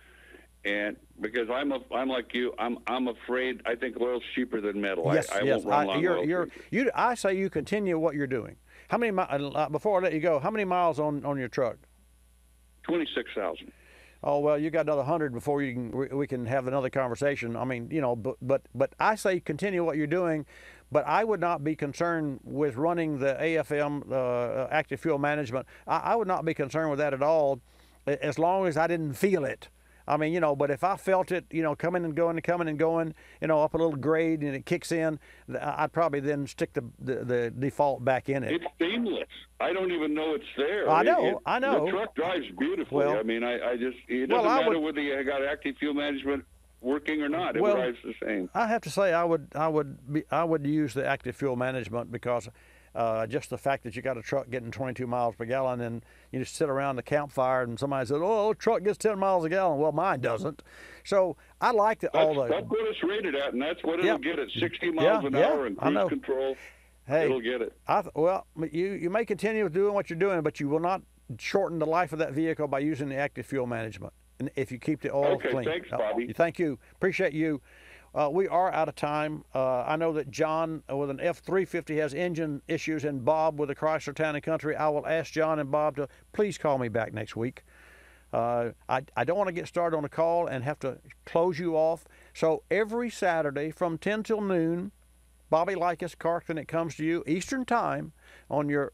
And because I'm like you, I'm afraid. I think oil's cheaper than metal. Yes, I won't run long oil. I say you continue what you're doing. How many before I let you go? How many miles on your truck? 26,000. Oh well, you got another 100 before we can have another conversation. I mean, but I say continue what you're doing. But I would not be concerned with running the AFM, active fuel management. I would not be concerned with that at all, as long as I didn't feel it. I mean, but if I felt it, coming and going, up a little grade and it kicks in, I'd probably then stick the default back in it. It's seamless. I don't even know it's there. I know. The truck drives beautifully. Well, I mean, it doesn't matter whether you got active fuel management working or not. It drives the same. I have to say I would use the active fuel management because just the fact that you got a truck getting 22 miles per gallon and you just sit around the campfire and somebody says, oh, truck gets 10 miles a gallon. Well, mine doesn't. So I like That's what it's rated at, and that's what it'll get at 60 miles an hour and cruise control. Hey, it'll get it. You may continue doing what you're doing, but you will not shorten the life of that vehicle by using the active fuel management. And if you keep the oil clean. Okay, thanks, Bobby. Thank you. Appreciate you. We are out of time. I know that John with an F-350 has engine issues, and Bob with a Chrysler Town & Country. I will ask John and Bob to please call me back next week. I don't want to get started on a call and have to close you off. So every Saturday from 10 till noon, Bobby Likis Car Clinic comes to you Eastern Time on your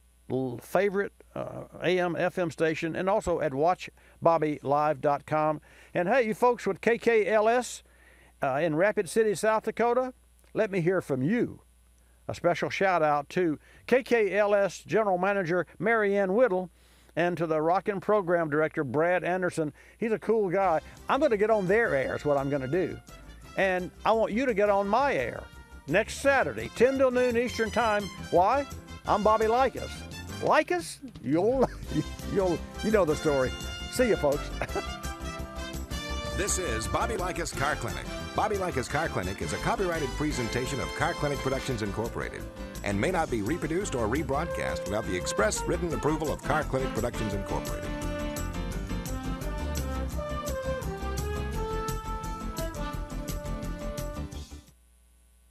favorite AM, FM station, and also at watchbobbylive.com. And hey, you folks with KKLS, in Rapid City, South Dakota, let me hear from you. A special shout out to KKLS General Manager Marianne Whittle and to the Rockin' Program Director Brad Anderson. He's a cool guy. I'm going to get on their air is what I'm going to do. and I want you to get on my air next Saturday, 10 till noon Eastern Time. Why? I'm Bobby Likis. Likis? You know the story. See you, folks. This is Bobby Likis Car Clinic. Bobby Likis Car Clinic is a copyrighted presentation of Car Clinic Productions Incorporated and may not be reproduced or rebroadcast without the express written approval of Car Clinic Productions Incorporated.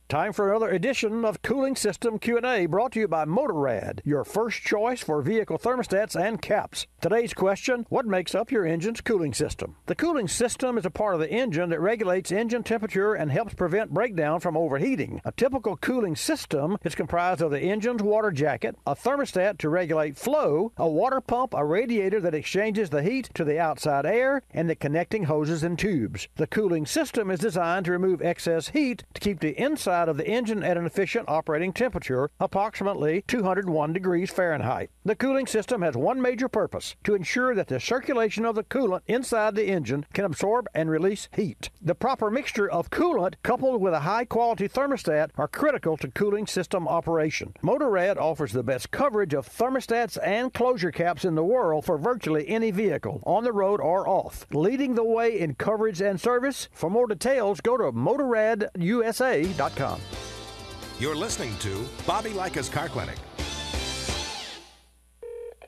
Time for another edition of Cooling System Q&A, brought to you by Motorrad, your first choice for vehicle thermostats and caps. Today's question: what makes up your engine's cooling system? The cooling system is a part of the engine that regulates engine temperature and helps prevent breakdown from overheating. A typical cooling system is comprised of the engine's water jacket, a thermostat to regulate flow, a water pump, a radiator that exchanges the heat to the outside air, and the connecting hoses and tubes. The cooling system is designed to remove excess heat to keep the inside of the engine at an efficient operating temperature, approximately 201 degrees Fahrenheit. The cooling system has one major purpose: to ensure that the circulation of the coolant inside the engine can absorb and release heat. The proper mixture of coolant coupled with a high-quality thermostat are critical to cooling system operation. Motorrad offers the best coverage of thermostats and closure caps in the world for virtually any vehicle, on the road or off, leading the way in coverage and service. For more details, go to motorradusa.com. You're listening to Bobby Likis Car Clinic.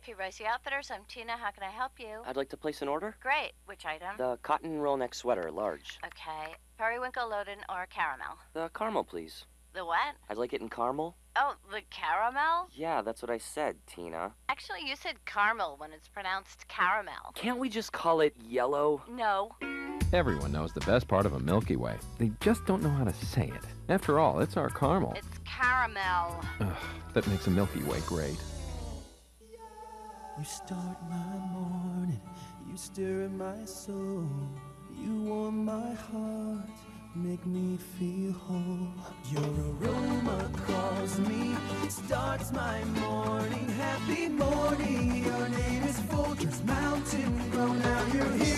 P-Ricey Outfitters, I'm Tina. How can I help you? I'd like to place an order. Great. Which item? The cotton roll neck sweater, large. Okay. Periwinkle, Loden, or caramel? The caramel, please. The what? I'd like it in caramel. Oh, the caramel? Yeah, that's what I said, Tina. Actually, you said caramel when it's pronounced caramel. Can't we just call it yellow? No. Everyone knows the best part of a Milky Way. They just don't know how to say it. After all, it's our caramel. It's caramel. Ugh, that makes a Milky Way great. You start my morning, you stir in my soul, you warm my heart, make me feel whole. Your aroma calls me, starts my morning, happy morning. Your name is Folgers Mountain Grown, now you're here.